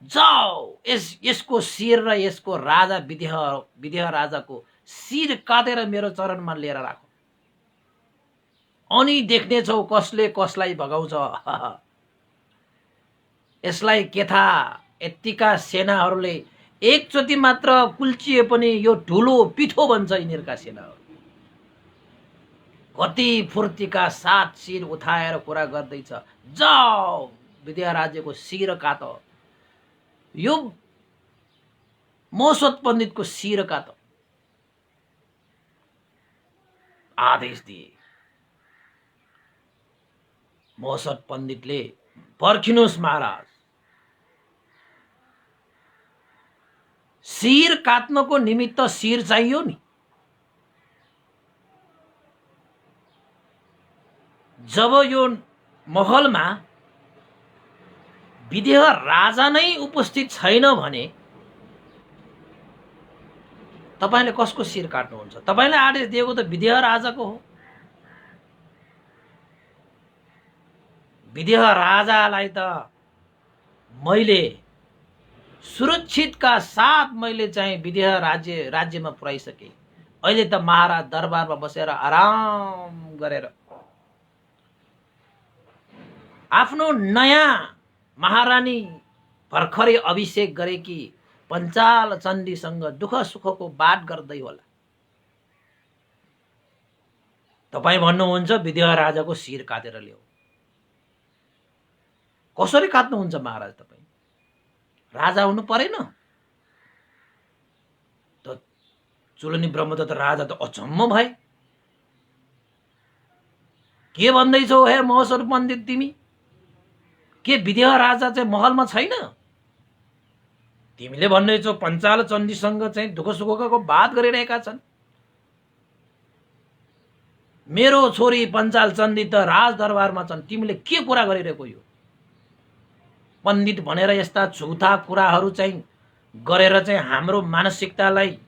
जाऊ यसको शिर र यसको राजा विदेह राजाको शिर काटेर मेरो चरणमा लिएर राख, अनि देख्नेछौ कसले कसलाई भगाउँछ। यसलाई के थाहा, यत्तिका सेनाहरूले एकचोटि मात्र कुल्चिए पनि यो ठुलो पिठो बन्छ यिनीहरूका सेनाहरू। कति फुर्तीका साथ शिर उठाएर कुरा गर्दैछ, जाऊ विद्या राज्यको शिर काट, यो मौसत पण्डितको शिर काट आदेश दिए। मौसत पण्डितले पर्खिनुहोस् महाराज, शिर काट्नको निमित्त शिर चाहियो नि। जब यो महलमा विदेह राजा नै उपस्थित छैन भने तपाईले कसको शिर काट्नुहुन्छ? तपाईले आदेश दिएको त विदेह राजाको हो। विदेह राजालाई त मैले सुरक्षितका साथ मैले चाहिँ विदेह राज्यमा पुर्याइसके। अहिले त महाराज दरबारमा बसेर आराम गरेर आफ्नो नयाँ महारानी भर्खरै अभिषेक गरेकी पञ्चाल चण्डीसँग दुःख सुखको बात गर्दै होला। तपाई भन्नुहुन्छ विदेह राजाको शिर काटेर ल्याऊ। कसरी काट्नुहुन्छ महाराज? तपाई राजा हुनु परेन त? चुलनी ब्रह्मदत्त राजा त अचम्म भए। के भन्दैछौ हे महेश्वर पण्डित तिमी? के विदेह राजा चाहिँ महलमा छैन? तिमीले भन्दैछौ पञ्चाल चण्डीसँग चाहिँ दुःख सुखको बात गरिरहेका छन्। मेरो छोरी पञ्चाल चण्डी त राज दरबारमा छन्, तिमीले के कुरा गरिरहेको? यो पण्डित भनेर यस्ता झुठा कुराहरू चाहिँ गरेर चाहिँ हाम्रो मानसिकतालाई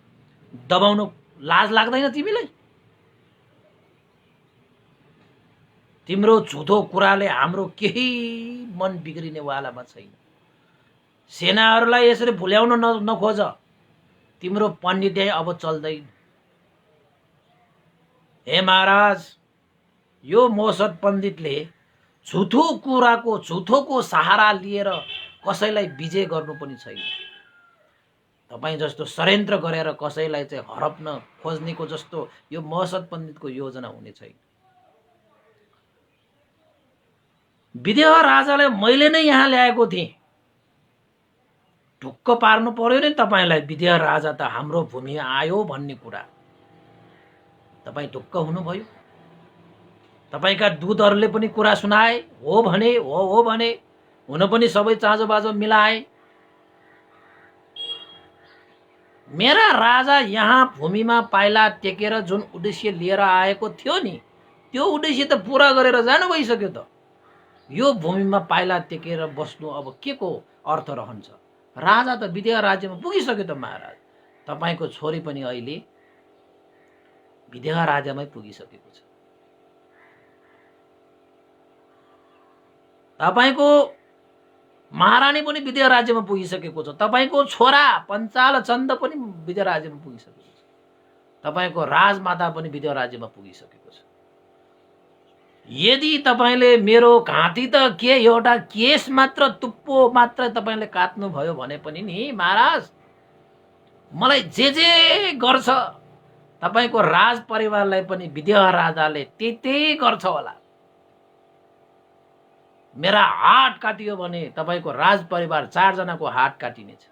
दबाउनु लाज लाग्दैन तिमीलाई? तिम्रो झुठो कुराले हाम्रो केही मन बिग्रिनेवालामा छैन। सेनाहरूलाई यसरी भुल्याउन नखोज। तिम्रो पण्डितै अब चल्दैन। हे महाराज, यो मौसत पण्डितले झुठोको सहारा लिएर कसैलाई विजय गर्नु पनि छैन। तपाई जस्तो षड्यन्त्र गरेर कसैलाई चाहिँ हरप्न खोज्नेको जस्तो यो मौसत पण्डितको योजना हुने छैन। विदेह राजालाई मैले नै यहाँ ल्याएको थिएँ। ढुक्क पार्नु पर्यो नि तपाईलाई। विदेह राजा त हाम्रो भूमिमा आयो भन्ने कुरा तपाई ढुक्क हुनुभयो। तपाईका दूतहरूले पनि कुरा सुनाए, हो भने हो भने, हुन पनि सबै चाँजो बाजो मिलाए। मेरा राजा यहाँ भूमिमा पाइला टेकेर जुन उद्देश्य लिएर आएको थियो नि, त्यो उद्देश्य त पूरा गरेर जानु भइसक्यो त। यो भूमिमा पाइला टेकेर बस्नु अब के को अर्थ रहन्छ? राजा त विदेह राज्यमा पुगिसक्यो त महाराज। तपाईको छोरी पनि अहिले विदेह राज्यमै पुगिसकेको छ। तपाईको महारानी पनि विदेह राज्यमा पुगिसकेको छ। तपाईको छोरा पञ्चाल चण्ड पनि विदेह राज्यमा पुगिसकेको छ। तपाईको राजमाता पनि विदेह राज्यमा पुगिसकेको छ। यदि तपाईले मेरो घाँटी त के एउटा केस मात्र, टुप्पो मात्र तपाईले काट्नु भयो भने पनि नि महाराज, मलाई जे गर्छ तपाईको राज परिवारलाई पनि विदेह राजाले त्यही गर्छ होला। मेरा हात काटियो भने तपाईको राज परिवार 4 जनाको हात काटिनेछ।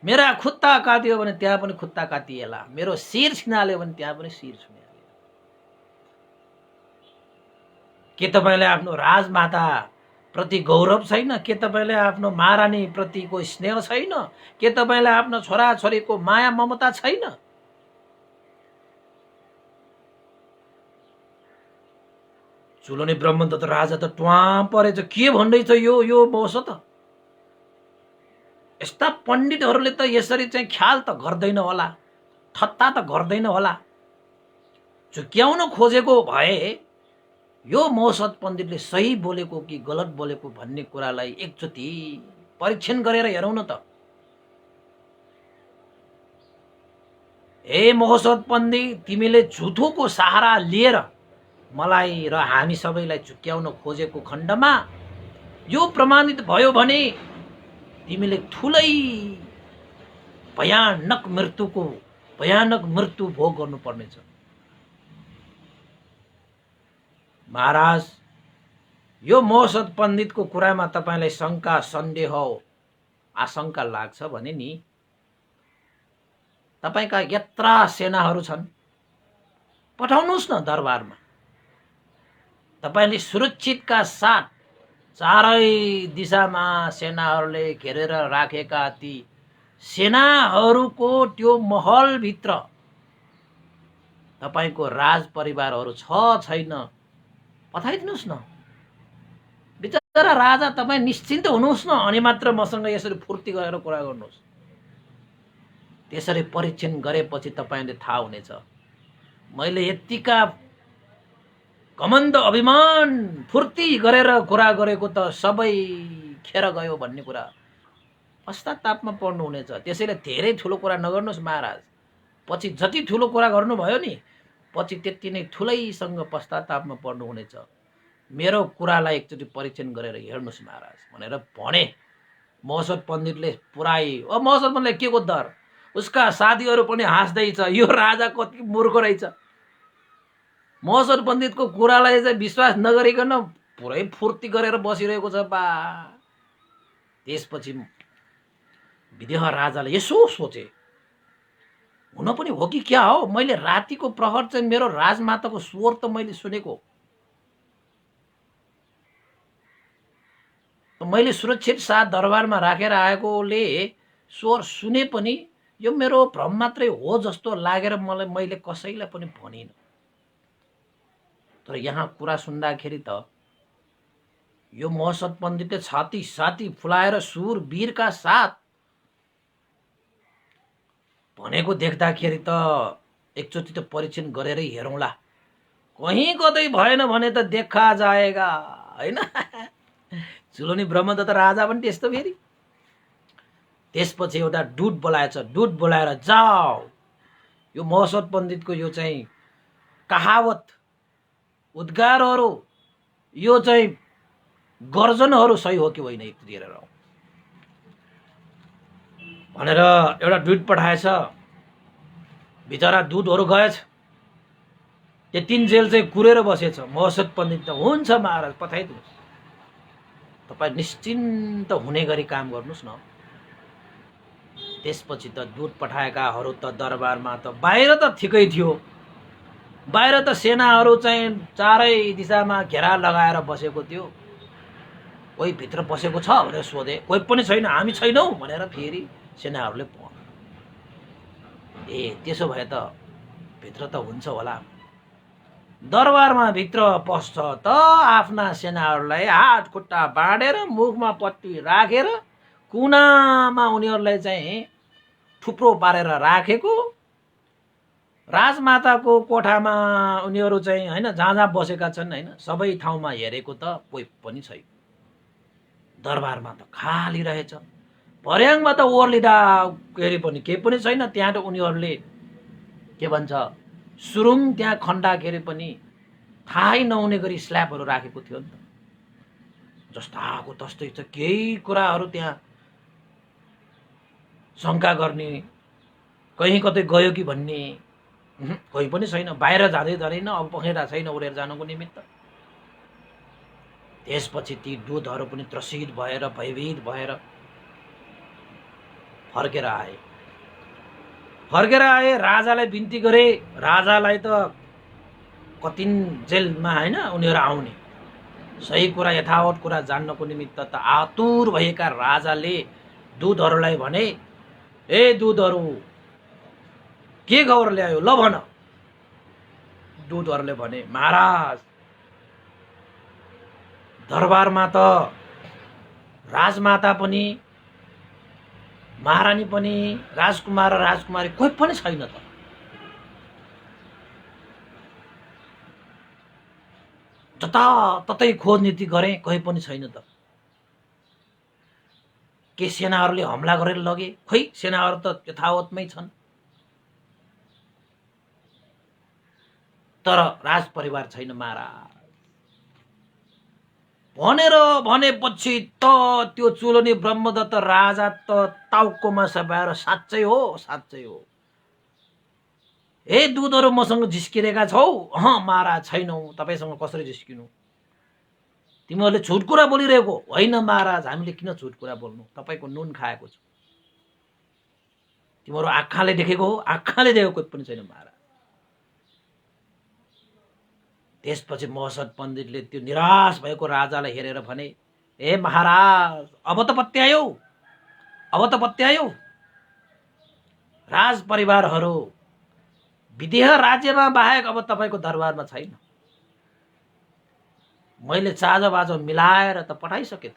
मेरा खुट्टा काटियो भने त्यहाँ पनि खुट्टा काटिएला। मेरो शिर छिनाल्यो भने त्यहाँ पनि शिर छिनाल्यो। के तपाईलाई आफ्नो राजमाता प्रति गौरव छैन? के तपाईलाई आफ्नो महारानी प्रतिको स्नेह छैन? के तपाईलाई आफ्नो छोराछोरीको माया ममता छैन? चुलनी ब्रह्मदत्त राजा त ट्वाम परेछ। के भन्दैछ यो मौसत? यस्ता पण्डितहरूले त यसरी चाहिँ ख्याल त गर्दैन होला, ठट्टा त गर्दैन होला। झुक्याउन खोजेको भए यो मौसत पण्डितले सही बोलेको कि गलत बोलेको भन्ने कुरालाई एकचोटि परीक्षण गरेर हेरौँ न त। हे महोत्सव पण्डित, तिमीले झुठोको सहारा लिएर मलाई र हामी सबैलाई चुक्याउन खोजेको खण्डमा यो प्रमाणित भयो भने तिमीले ठुलै भयानक मृत्यु भोग गर्नुपर्नेछ। महाराज, यो महोत्सव पण्डितको कुरामा तपाईलाई शङ्का सन्देह आशंका लाग्छ भने नि तपाईका यत्रा सेनाहरू छन्, पठाउनुहोस् न दरबारमा। तपाईले सुरक्षितका साथ चारै दिशामा सेनाहरूले घेरेर राखेका ती सेनाहरूको त्यो महलभित्र तपाईको राज परिवारहरू छ छैन पठाइदिनुहोस् न। बिचरा राजा, तपाईँ निश्चिन्त हुनुहोस् न, अनि मात्र मसँग यसरी फुर्ती गरेर कुरा गर्नुहोस्। त्यसरी परीक्षण गरेपछि तपाईले थाहा हुनेछ मैले यतिका घमण्ड अभिमान फुर्ती गरेर कुरा गरेको त सबै खेर गयो भन्ने कुरा पश्चातापमा पर्नु हुनेछ। त्यसैले धेरै ठुलो कुरा नगर्नुहोस् महाराज। पछि जति ठुलो कुरा गर्नुभयो नि, पछि त्यति नै ठुलैसँग पश्चातापमा पर्नु हुनेछ। मेरो कुरालाई एकचोटि परीक्षण गरेर हेर्नुहोस् महाराज भनेर भने। महोत्सव पण्डितले पुराई महोत्सव पण्डितले के को डर, उसका साथीहरू पनि हाँस्दैछ, यो राजा कति मूर्ख रहेछ। महोत्सव पण्डितको कुरालाई चाहिँ विश्वास नगरिकन पुरै फुर्ती गरेर बसिरहेको छ बा। त्यसपछि विदेह राजाले यसो सोचे, हुन पनि हो कि क्या हो, मैले रातिको प्रहर चाहिँ मेरो राजमाताको स्वर त मैले सुनेको, मैले सुरक्षित साथ दरबारमा राखेर आएकोले स्वर सुने पनि यो मेरो भ्रम मात्रै हो जस्तो लागेर मैले कसैलाई पनि भनिन। तर यहाँ कुरा सुन्दाखेरि त यो महोत्सव पण्डितले छाती फुलाएर सुर वीरका साथ भनेको देख्दाखेरि त एकचोटि त परीक्षण गरेरै हेरौँला, कहीँ कतै भएन भने त देखा जाएगा हैन। चुलोनी ब्रह्मदत्त राजा पनि त्यस्तो फेरि। त्यसपछि एउटा दूत बोलाएछ, दूत बोलाएर जाऊ यो महोत्सव पण्डितको यो चाहिँ कहावत उद्गारहरू यो चाहिँ गर्जनहरू सही हो कि होइन यति हेरेर भनेर एउटा दूत पठाएछ। बिचरा दूतहरू गएछ, त्यो तीन जेल चाहिँ कुरेर बसेछ। महोत्सव पण्डित त हुन्छ महाराज पठाइदिनुहोस्, तपाईँ निश्चिन्त हुने गरी काम गर्नुहोस् न। त्यसपछि त दूत पठाएकाहरू त दरबारमा त बाहिर त ठिकै थियो, बाहिर त सेनाहरू चाहिँ चारै दिशामा घेरा लगाएर बसेको थियो। कोही भित्र बसेको छ भनेर सोधे, कोही पनि छैन, हामी छैनौँ भनेर फेरि सेनाहरूले भने। ए त्यसो भए त भित्र त हुन्छ होला। दरबारमा भित्र पस्छ त आफ्ना सेनाहरूलाई हात खुट्टा बाँडेर मुखमा पट्टी राखेर कुनामा उनीहरूलाई चाहिँ थुप्रो पारेर राखेको, राजमाताको कोठामा उनीहरू चाहिँ हैन जहाँ जहाँ बसेका छन् हैन सबै ठाउँमा हेरेको त कोही पनि छैन। दरबारमा त खाली रहेछ। पर्याङमा त ओर्लिँदा पनि केही पनि छैन। त्यहाँ त उनीहरूले के भन्छ सुरुङ त्यहाँ खण्डाखेरि पनि थाहै नहुने गरी स्ल्याबहरू राखेको थियो नि त। जस्ताको तस्तै छ, केही कुराहरू त्यहाँ शङ्का गर्ने, कहीँ कतै गयो कि भन्ने कोही पनि छैन। बाहिर जाँदैन, अब पखेटा छैन उडेर जानुको निमित्त। त्यसपछि ती दूतहरू पनि त्रसित भएर भयभीत भएर फर्केर आए। राजालाई बिन्ती गरे। राजालाई त कतिन जेलमा हैन उनीहरू आउने सही कुरा यथावत कुरा जान्नको निमित्त त आतुर भएका राजाले दूतहरूलाई भने, ए दूतहरू के खबर ल्यायो ल भन। दूतहरूले भने, महाराज दरबारमा त राजमाता पनि महारानी पनि राजकुमार र राजकुमारी कोही पनि छैन त। जताततै खोज नीति गरे, कोही पनि छैन त। के सेनाहरूले हमला गरेर लगे? खै सेनाहरू त यथावतमै छन्। तर राज परिवार छैन महाराज भनेर भनेपछि त त्यो चुलोनी ब्रह्मदत्त राजा त टाउकोमा सबाएर साँच्चै हो हे दूतहरू मसँग झिस्किरहेका छौ महाराज छैनौ तपाईसँग कसरी झिस्किनु तिमीहरूले झुट कुरा बोलिरहेको होइन महाराज हामीले किन झुट कुरा बोल्नु तपाईको नुन खाएको छु तिम्रो आँखाले देखेको हो आँखाले देखेको कोही पनि छैन महाराज त्यसपछि महसद पण्डितले त्यो निराश भएको राजालाई हेरेर भने ए महाराज अब त पत्यायो राज परिवारहरू विदेह राज्यमा बाहेक अब तपाईको दरबारमा छैन मैले चाँजोबाजो मिलाएर त पठाइसके त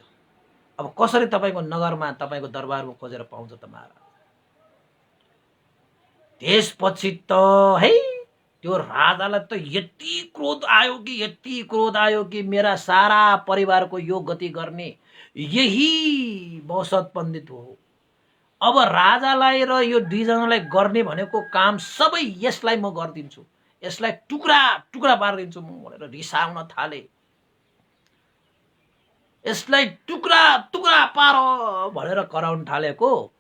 अब कसरी तपाईको नगरमा तपाईको दरबारमा खोजेर पाउँछ त महाराज त्यसपछि त है त्यो राजालाई त यति क्रोध आयो कि मेरा सारा परिवारको यो गति गर्ने यही महसद पण्डित हो अब राजालाई र यो दुईजनालाई गर्ने भनेको काम सबै यसलाई म गरिदिन्छु यसलाई टुक्रा टुक्रा पारिदिन्छु म भनेर रिसाउन थाले यसलाई टुक्रा टुक्रा पार भनेर कराउन थालेको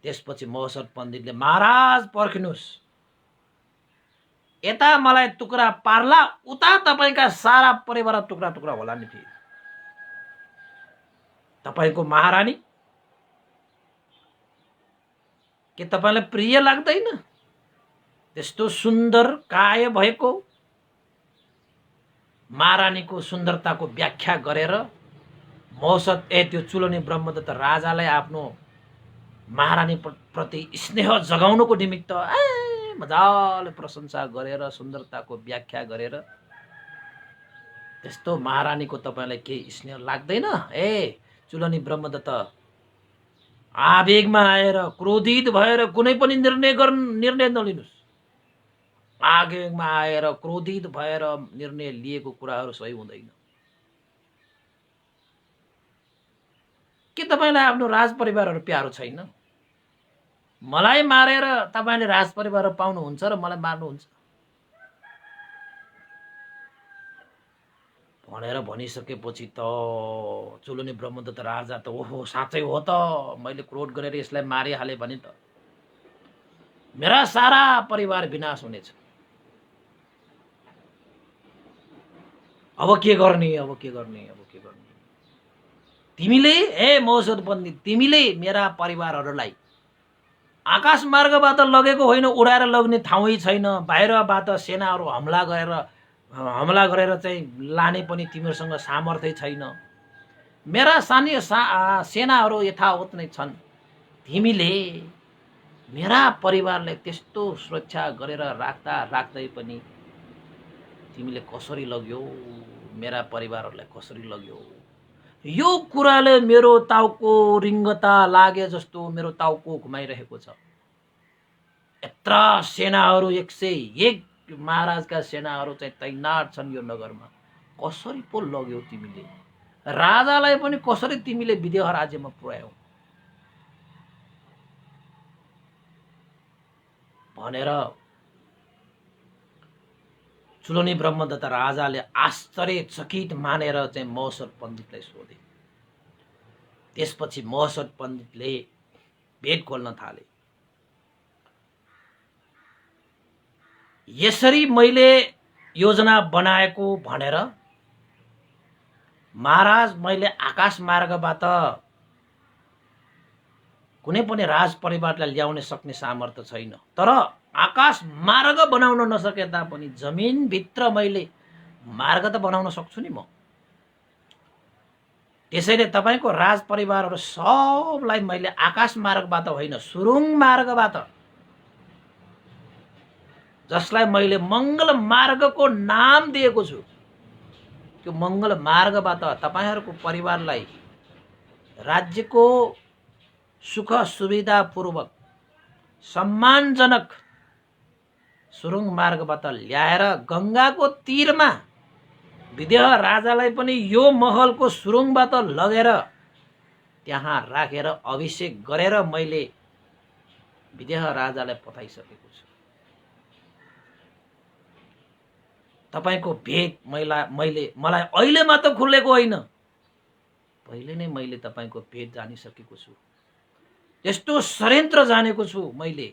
त्यसपछि महसद पण्डितले महाराज पर्खिनुस् यता मलाई टुक्रा पार्ला उता तपाईका सारा परिवार टुक्रा टुक्रा होला नि फेरि तपाईको महारानी के तपाईलाई प्रिय लाग्दैन त्यस्तो सुन्दर काय भएको महारानीको सुन्दरताको व्याख्या गरेर महसद त्यो चुलोनी ब्रह्मदत्त राजालाई आफ्नो महारानी प्रति स्नेह जगाउनको निमित्त मजाले प्रशंसा गरेर सुन्दरताको व्याख्या गरेर त्यस्तो महारानीको तपाईलाई के स्नेह लाग्दैन चुलोनी ब्रह्मदत्त आवेगमा आएर क्रोधित भएर कुनै पनि निर्णय नलिनुस् आवेगमा आएर क्रोधित भएर निर्णय लिएको कुराहरू सही हुँदैन के तपाईलाई आफ्नो राज परिवारहरू प्यारो छैन मलाई मारेर तपाईले राज परिवार पाउनुहुन्छ र मलाई मार्नुहुन्छ भनेर भनिसकेपछि त चुलोनी ब्रह्मदत्त राजा त ओहो साँच्चै हो त मैले क्रोध गरेर यसलाई मारिहाले भने त मेरा सारा परिवार विनाश हुनेछ अब के गर्ने तिमीले महसद पण्डित तिमीले मेरा परिवारहरूलाई आकाश मार्गबाट लगेको होइन उडाएर लग्ने ठाउँै छैन बाहिरबाट सेनाहरू हमला गरेर चाहिँ लाने पनि तिमीहरूसँग सामर्थ्य छैन मेरा सानी सेनाहरू यथावत नै छन् तिमीले मेरा परिवारलाई त्यस्तो सुरक्षा गरेर राख्दै पनि तिमीले कसरी लग्यौ मेरा परिवारहरूलाई कसरी लग्यौ यो कुराले मेरो टाउको रिङ्गता लागे जस्तो मेरो टाउको घुमाइरहेको छ यत्र सेनाहरू 101 महाराजका सेनाहरू चाहिँ तैनात छन् यो नगरमा कसरी पो लग्यौ तिमीले राजालाई पनि कसरी तिमीले विदेह राज्यमा पुर्यायौ भनेर चुलोनी ब्रह्मदत्त राजाले आश्चर्यचकित मानेर चाहिँ महसद पण्डितलाई सोधे त्यसपछि महसद पण्डितले भेट खोल्न थाले यसरी मैले योजना बनाएको भनेर महाराज मैले आकाश मार्गबाट कुनै पनि राज परिवारलाई ल्याउन सक्ने सामर्थ्य छैन तर आकाश मार्ग बनाउन नसके तापनि जमिन भित्र मैले मार्ग त बनाउन सक्छु नि म त्यसैले तपाईको राज परिवारहरू सबलाई मैले आकाश मार्गबाट होइन सुरुङ मार्गबाट जसलाई मैले मंगल मार्गको नाम दिएको छु त्यो मंगल मार्गबाट तपाईहरुको परिवारलाई राज्यको सुख सुविधा पूर्वक सम्मानजनक सुरुङ मार्गबाट ल्याएर गंगाको तीरमा विदेह राजालाई पनि यो महलको सुरुङबाट लगेर त्यहाँ राखेर अभिषेक गरेर मैले विदेह राजालाई पठाइसकेको छु तपाईँको भेद मलाई अहिले मात्र खुलेको होइन, पहिले नै मैले तपाईँको भेद जानिसकेको छु। त्यस्तो षड्यन्त्र जानेको छु मैले।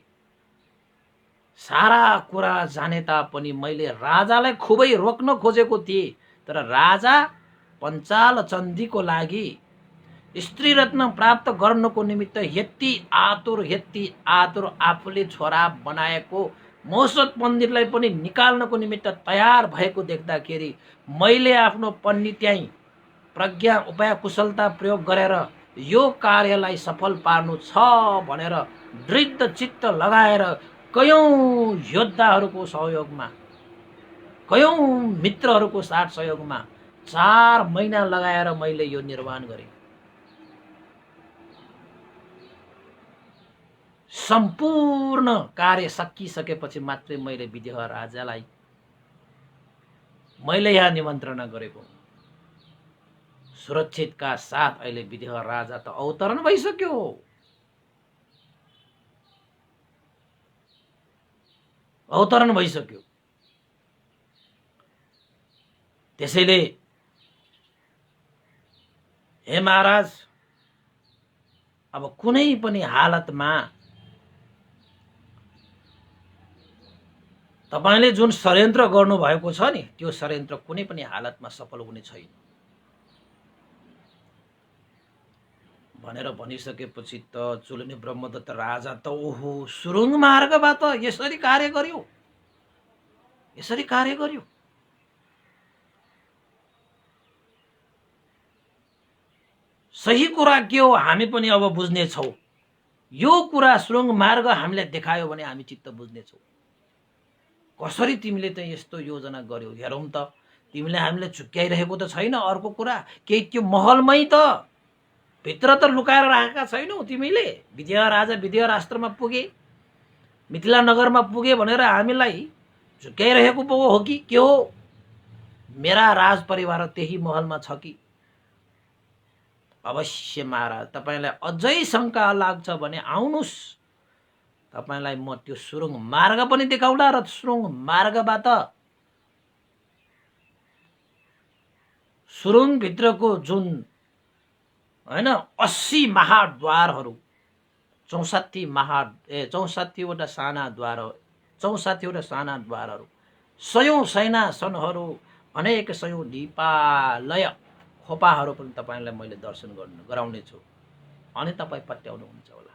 सारा कुरा जाने तापनि मैले राजालाई खुबै रोक्न खोजेको थिएँ, तर राजा पञ्चाल चन्दीको लागि स्त्री रत्न प्राप्त गर्नको निमित्त यति आतुर आफूले छोरा बनाएको महोत्सव पण्डितलाई पनि निकाल्नको निमित्त तयार भएको देख्दाखेरि मैले आफ्नो पण्डित्याई प्रज्ञा उपाय कुशलता प्रयोग गरेर यो कार्यलाई सफल पार्नु छ भनेर दृढ चित्त लगाएर कयौं योद्धाहरूको सहयोगमा, कयौं मित्रहरूको साथ सहयोगमा 4 महिना लगाएर मैले यो निर्माण गरेँ। सम्पूर्ण कार्य सकिसकेपछि मात्रै मैले विदेह राजालाई मैले यहाँ निमन्त्रणा गरेको। सुरक्षितका साथ अहिले विदेह राजा त अवतरण भइसक्यो। अवतरण भइसक्यो। त्यसैले हे महाराज, अब कुनै पनि हालतमा तपाईले जुन षड्यन्त्र गर्नु भएको छ नि, त्यो षड्यन्त्र कुनै पनि हालतमा सफल हुने छैन भनेर भनिसकेपछि त चुलनी ब्रह्मदत्त राजा त ओहो सुरुङ मार्गबाट यसरी कार्य गर्यो, यसरी कार्य गर्यो। सही कुरा के हो हामी पनि अब बुझ्ने छौं। यो कुरा सुरुङ मार्ग हामीले देखायो भने हामी चित्त बुझ्ने छौं। कसरी तिमीले त यस्तो योजना गर्यो हेरौं त। तिमीले हामीले चुक्याइरहेको त छैन अर्को कुरा, केही त्यो महलमै त भित्र त लुकाएर राखेका छैनौ तिमीले। विदेह राजा विदेह राष्ट्रमा पुगे, मिथिला नगरमा पुगे भनेर हामीलाई झुक्याइरहेको पो हो कि के हो? मेरा राज परिवार त्यही महलमा छ कि? अवश्य महाराज, तपाईलाई अझै शंका लाग्छ भने आउनुस्, तपाईलाई म त्यो सुरुङ मार्ग पनि देखाउला र सुरुङ मार्गबाट सुरुङ भित्रको जुन हैन 80 महाद्वारहरू, 64वटा साना द्वार, 64वटा साना द्वारहरू, 100 सैनासनहरू, अनेक 100 दीपालय खोपाहरू पनि तपाईलाई मैले दर्शन गराउने छु। अनि तपाईँ पत्याउनु हुन्छ होला।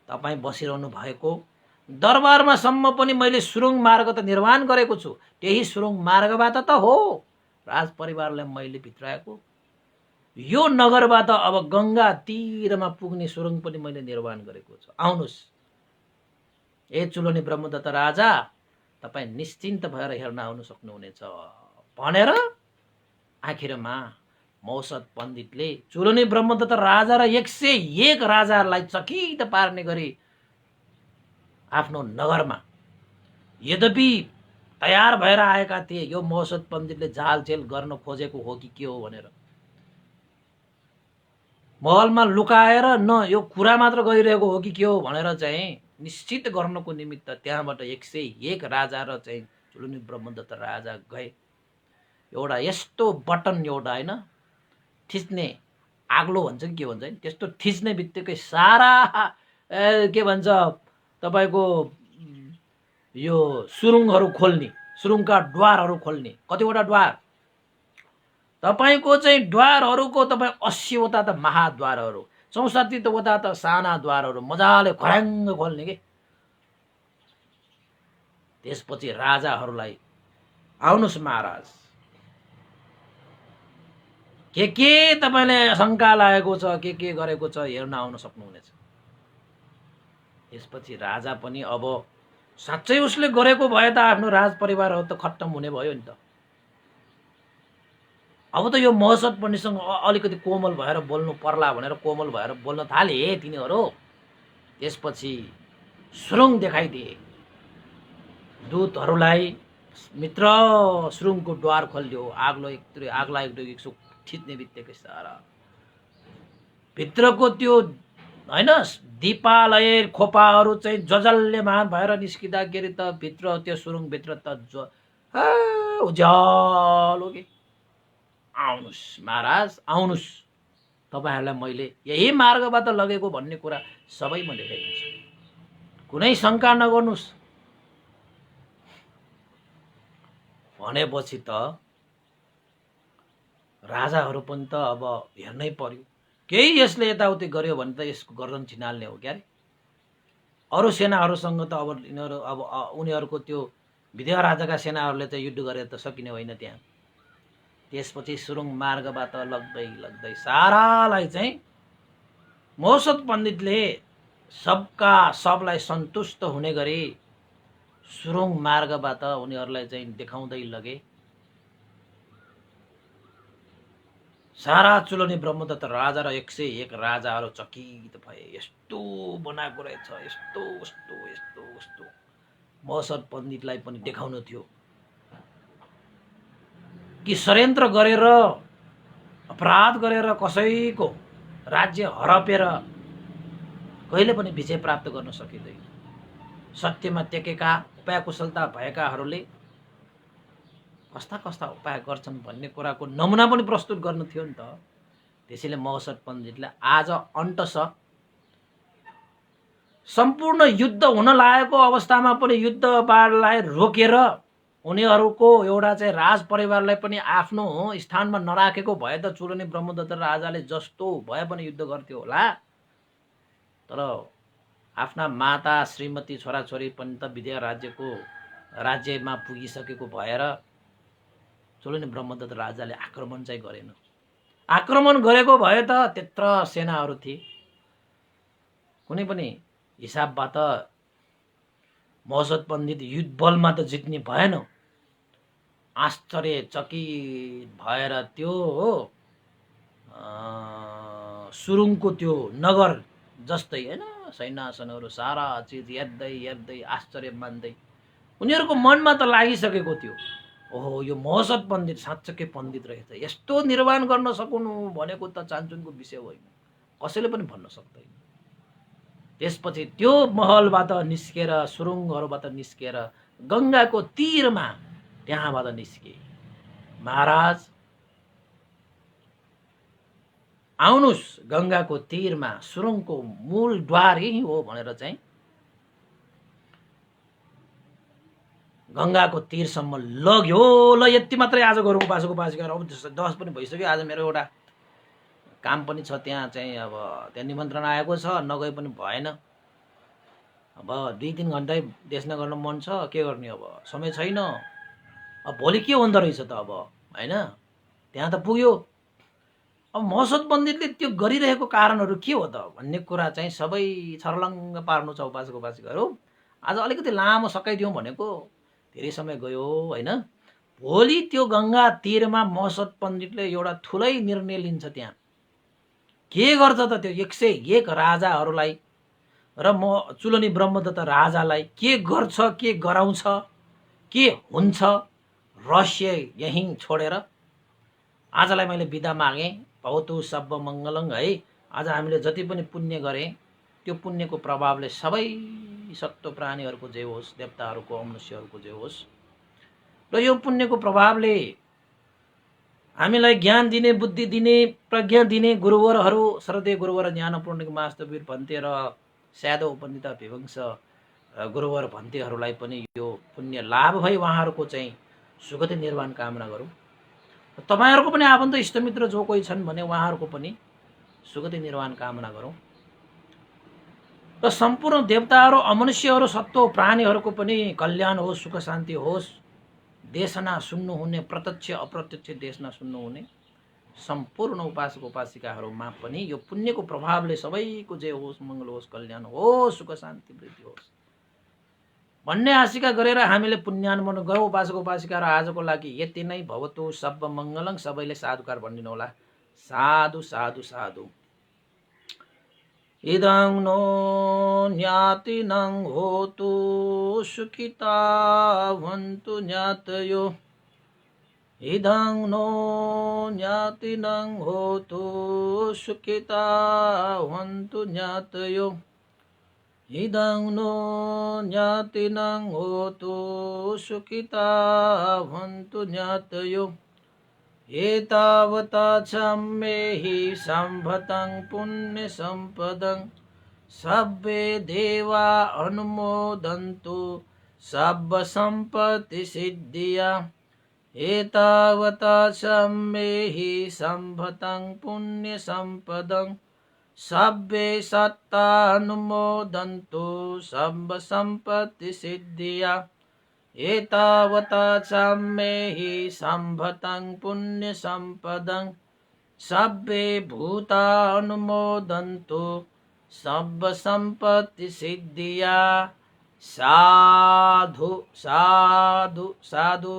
तपाईँ बसिरहनु भएको दरबारमा सम्म पनि मैले सुरुङ मार्ग त निर्माण गरेको छु। त्यही सुरुङ मार्गबाट त हो राज परिवारलाई मैले भित्राएको। यो नगरबाट अब गंगा तीरमा पुग्ने सुरुङ पनि मैले निर्माण गरेको छु। आउनुस्। ए चुलनी ब्रह्मदत्त राजा, तपाईँ निश्चिन्त भएर हेर्न आउन सक्नुहुनेछ भनेर आखिरमा मौसद पण्डितले चुलनी ब्रह्मदत्त राजा र 101 राजालाई चकित पार्ने गरी आफ्नो नगरमा यद्यपि तयार भएर आएका थिए। यो मौसद पण्डितले झालझेल गर्न खोजेको हो कि के हो भनेर महलमा लुकाएर न यो कुरा मात्र गरिरहेको हो कि के हो भनेर चाहिँ निश्चित गर्नको निमित्त त्यहाँबाट 101 राजा र चाहिँ चुलनी ब्रह्मदत्त राजा गए। एउटा यस्तो बटन, एउटा हैन थिच्ने आग्लो भन्छ कि के भन्छ नि, त्यस्तो थिच्ने बित्तिकै सारा के भन्छ तपाईको यो सुरुङहरू खोल्ने, सुरुङका द्वारहरू खोल्ने। कतिवटा द्वार तपाईको चाहिँ द्वारहरूको तपाई 80 वटा त महाद्वारहरू, 64 वटा त साना द्वारहरू मजाले खराङ्ग खोल्ने के। त्यसपछि राजाहरूलाई आउनुस् महाराज, के तपाईले शंका लागेको छ, के गरेको छ हेर्न आउन सक्नुहुनेछ। त्यसपछि राजा पनि अब साँच्चै उसले गरेको भए त आफ्नो राज परिवारहरू त खत्तम हुने भयो नि त। अब त यो महोत्सव पण्डितसँग अलिकति कोमल भएर बोल्नु पर्ला भनेर कोमल भएर बोल्न थाले तिनीहरू। त्यसपछि सुरुङ देखाइदिए दूतहरूलाई। मित्र सुरुङको द्वार खोल्यो। आग्ला एक थिच्ने बित्तिकै सारा भित्रको त्यो हैन दीपालय खोपाहरू चाहिँ जजल्यमान भएर निस्किँदाखेरि त भित्र त्यो सुरुङ भित्र त उज्यालो के आउनुस् महाराज आउनुस्, तपाईहरुलाई मैले यही मार्गबाट लगेको भन्ने कुरा सबैमा देखाइदिन्छु, कुनै शंका नगर्नुस्। भनेपछि त राजाहरू पनि त अब हेर्नै पर्यो, केही यसले यताउति गर्यो भने त यसको गर्दन छिनाल्ने हो क्या रे। अरू सेनाहरूसँग त अब यिनीहरू अब उनीहरूको त्यो विदेह राजाका सेनाहरूले चाहिँ युद्ध गरेर त सकिने होइन त्यहाँ। त्यसपछि सुरुङ मार्गबाट लग्दै लग्दै सारालाई चाहिँ मौसत पण्डितले सबलाई सन्तुष्ट हुने गरी सुरुङ मार्गबाट उनीहरूलाई चाहिँ देखाउँदै लगे। सारा चुलनी ब्रह्मदत्त राजा र 101 राजाहरू चकित भए। यस्तो बनाएको रहेछ, यस्तो यस्तो यस्तो यस्तो। मौसत पण्डितलाई पनि देखाउनु थियो कि षड्यन्त्र गरेर अपराध गरेर कसैको राज्य हडपेर कहिले पनि विजय प्राप्त गर्न सकिँदैन। सत्यमा टेकेका उपाय कुशलता भएकाहरूले कस्ता कस्ता उपाय गर्छन् भन्ने कुराको नमुना पनि प्रस्तुत गर्नु थियो नि त। त्यसैले मौसत पण्डितले आज अन्तस सम्पूर्ण युद्ध हुन लागेको अवस्थामा पनि युद्धलाई रोकेर उनीहरूको एउटा चाहिँ राज परिवारलाई पनि आफ्नो स्थानमा नराखेको भए त चुलनी ब्रह्मदत्त राजाले जस्तो भए पनि युद्ध गर्थ्यो होला। तर आफ्ना माता श्रीमती छोराछोरी पनि त विदेह राज्यमा पुगिसकेको भएर चुलनी ब्रह्मदत्त राजाले आक्रमण चाहिँ गरेन। आक्रमण गरेको भए त त्यत्र सेनाहरू थिए, कुनै पनि हिसाबबाट मौसत पण्डित युद्ध बलमा त जित्ने भएन। आश्चर्यचकित भएर त्यो सुरुङको त्यो नगर जस्तै हैन सैन्यासनहरू सारा चिज हेर्दै हेर्दै आश्चर्य मान्दै उनीहरूको मनमा त लागिसकेको थियो, ओहो यो मौसत पण्डित साँच्चै पण्डित रहेछ, यस्तो निर्माण गर्न सकुनु भनेको त चान्चुनको विषय होइन, कसैले पनि भन्न सक्दैन। त्यसपछि त्यो महलबाट निस्केर सुरुङहरूबाट निस्केर गंगाको तीरमा त्यहाँबाट निस्के। महाराज आउनुस् गंगाको तीरमा, सुरुङको मूल द्वार यही हो भनेर चाहिँ गंगाको तीरसम्म लग्यो। ल यति मात्रै आज गरौँ उपासक उपासिका। अब 10 पनि भइसक्यो। आज मेरो एउटा काम पनि छ त्यहाँ चाहिँ, अब त्यहाँ निमन्त्रण आएको छ, नगए पनि भएन। अब 2-3 घण्टै देशना गर्न मन छ, के गर्ने अब समय छैन। अब भोलि के हुँदो रहेछ त अब हैन, त्यहाँ त पुग्यो। अब मौसत पण्डितले त्यो गरिरहेको कारणहरू के हो त भन्ने कुरा चाहिँ सबै छर्लङ्ग पार्नु छ उपासक उपासिकाहरू। आज अलिकति लामो सकाइदिउँ भनेको, धेरै समय गयो हैन। भोलि त्यो गंगा तीरमा मौसत पण्डितले एउटा ठुलै निर्णय लिन्छ। त्यहाँ के गर्छ त त्यो 101 राजाहरूलाई र चुलनी ब्रह्मदत्त राजालाई के गर्छ, के गराउँछ, के हुन्छ, रहस्य यहीँ छोडेर आजलाई मैले बिदा मागे। भवतु सब्ब मङ्गलङ है। आज हामीले जति पनि पुण्य गरे त्यो पुण्यको प्रभावले सबै सत्व प्राणीहरूको जय होस्, देवताहरूको मनुष्यहरूको जय होस्। र यो पुण्यको प्रभावले हामीलाई ज्ञान दिने, बुद्धि दिने, प्रज्ञा दिने गुरुवरहरू श्रद्धेय गुरुवर ज्ञानपूर्णिक मास्तवीर भन्ते र स्यादो उपनित विवंश गुरुवर भन्तेहरूलाई पनि यो पुण्य लाभ भई उहाँहरूको चाहिँ सुगति निर्वाण कामना गरौँ। तपाईहरुको पनि आफन्त इष्टमित्र जो कोही छन् भने उहाँहरूको पनि सुगति निर्वाण कामना गरौँ। र सम्पूर्ण देवताहरू अमनुष्यहरू सत्व प्राणीहरूको पनि कल्याण होस्, सुख शान्ति होस्। देशना सुन्नुहुने, प्रत्यक्ष अप्रत्यक्ष देशना सुन्नुहुने सम्पूर्ण उपासक उपासिकाहरूमा पनि यो पुण्यको प्रभावले सबैको जय होस्, मङ्गल होस्, कल्याण होस्, सुख शान्ति वृद्धि होस् भन्ने आशिका गरेर हामीले पुण्यानुमोदन गरौँ उपासक उपासिका। र आजको लागि यति नै। भवतु सब्ब मङ्गलङ। सबैले साधुकार भनिदिनु होला। साधु साधु साधु। इदं नो ज्ञातिनं होतु सुखिता भवन्तु ज्ञातयो। इदं नो ज्ञातिनं होतु सुखिता भवन्तु ज्ञातयो। इदं नो ज्ञातिनं होतु सुखिता भवन्तु ज्ञातयो एतावता सम्मेहि सम्भतं पुण्यसम्पदं सब्बे देवा अनुमोदन्तु सब्बसम्पत्तिसिद्धिया एतावता सम्मेहि सम्भतं पुण्यसम्पदं सब्बे सत्ता अनुमोदन्तु सब्बसम्पत्तिसिद्धिया एतावता सम्मेहि सम्भतं पुण्यसम्पदं सब्बे भूता अनुमोदन्तु सब्बसम्पत्तिसिद्धिया साधु साधु साधु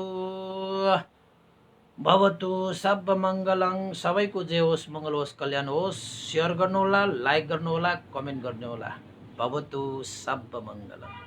भवतु सब मङ्गलं सबैको जे होस् मङ्गल होस् कल्याण होस् सेयर गर्नुहोला लाइक गर्नुहोला कमेन्ट गर्नुहोला भवतु सब मङ्गलम्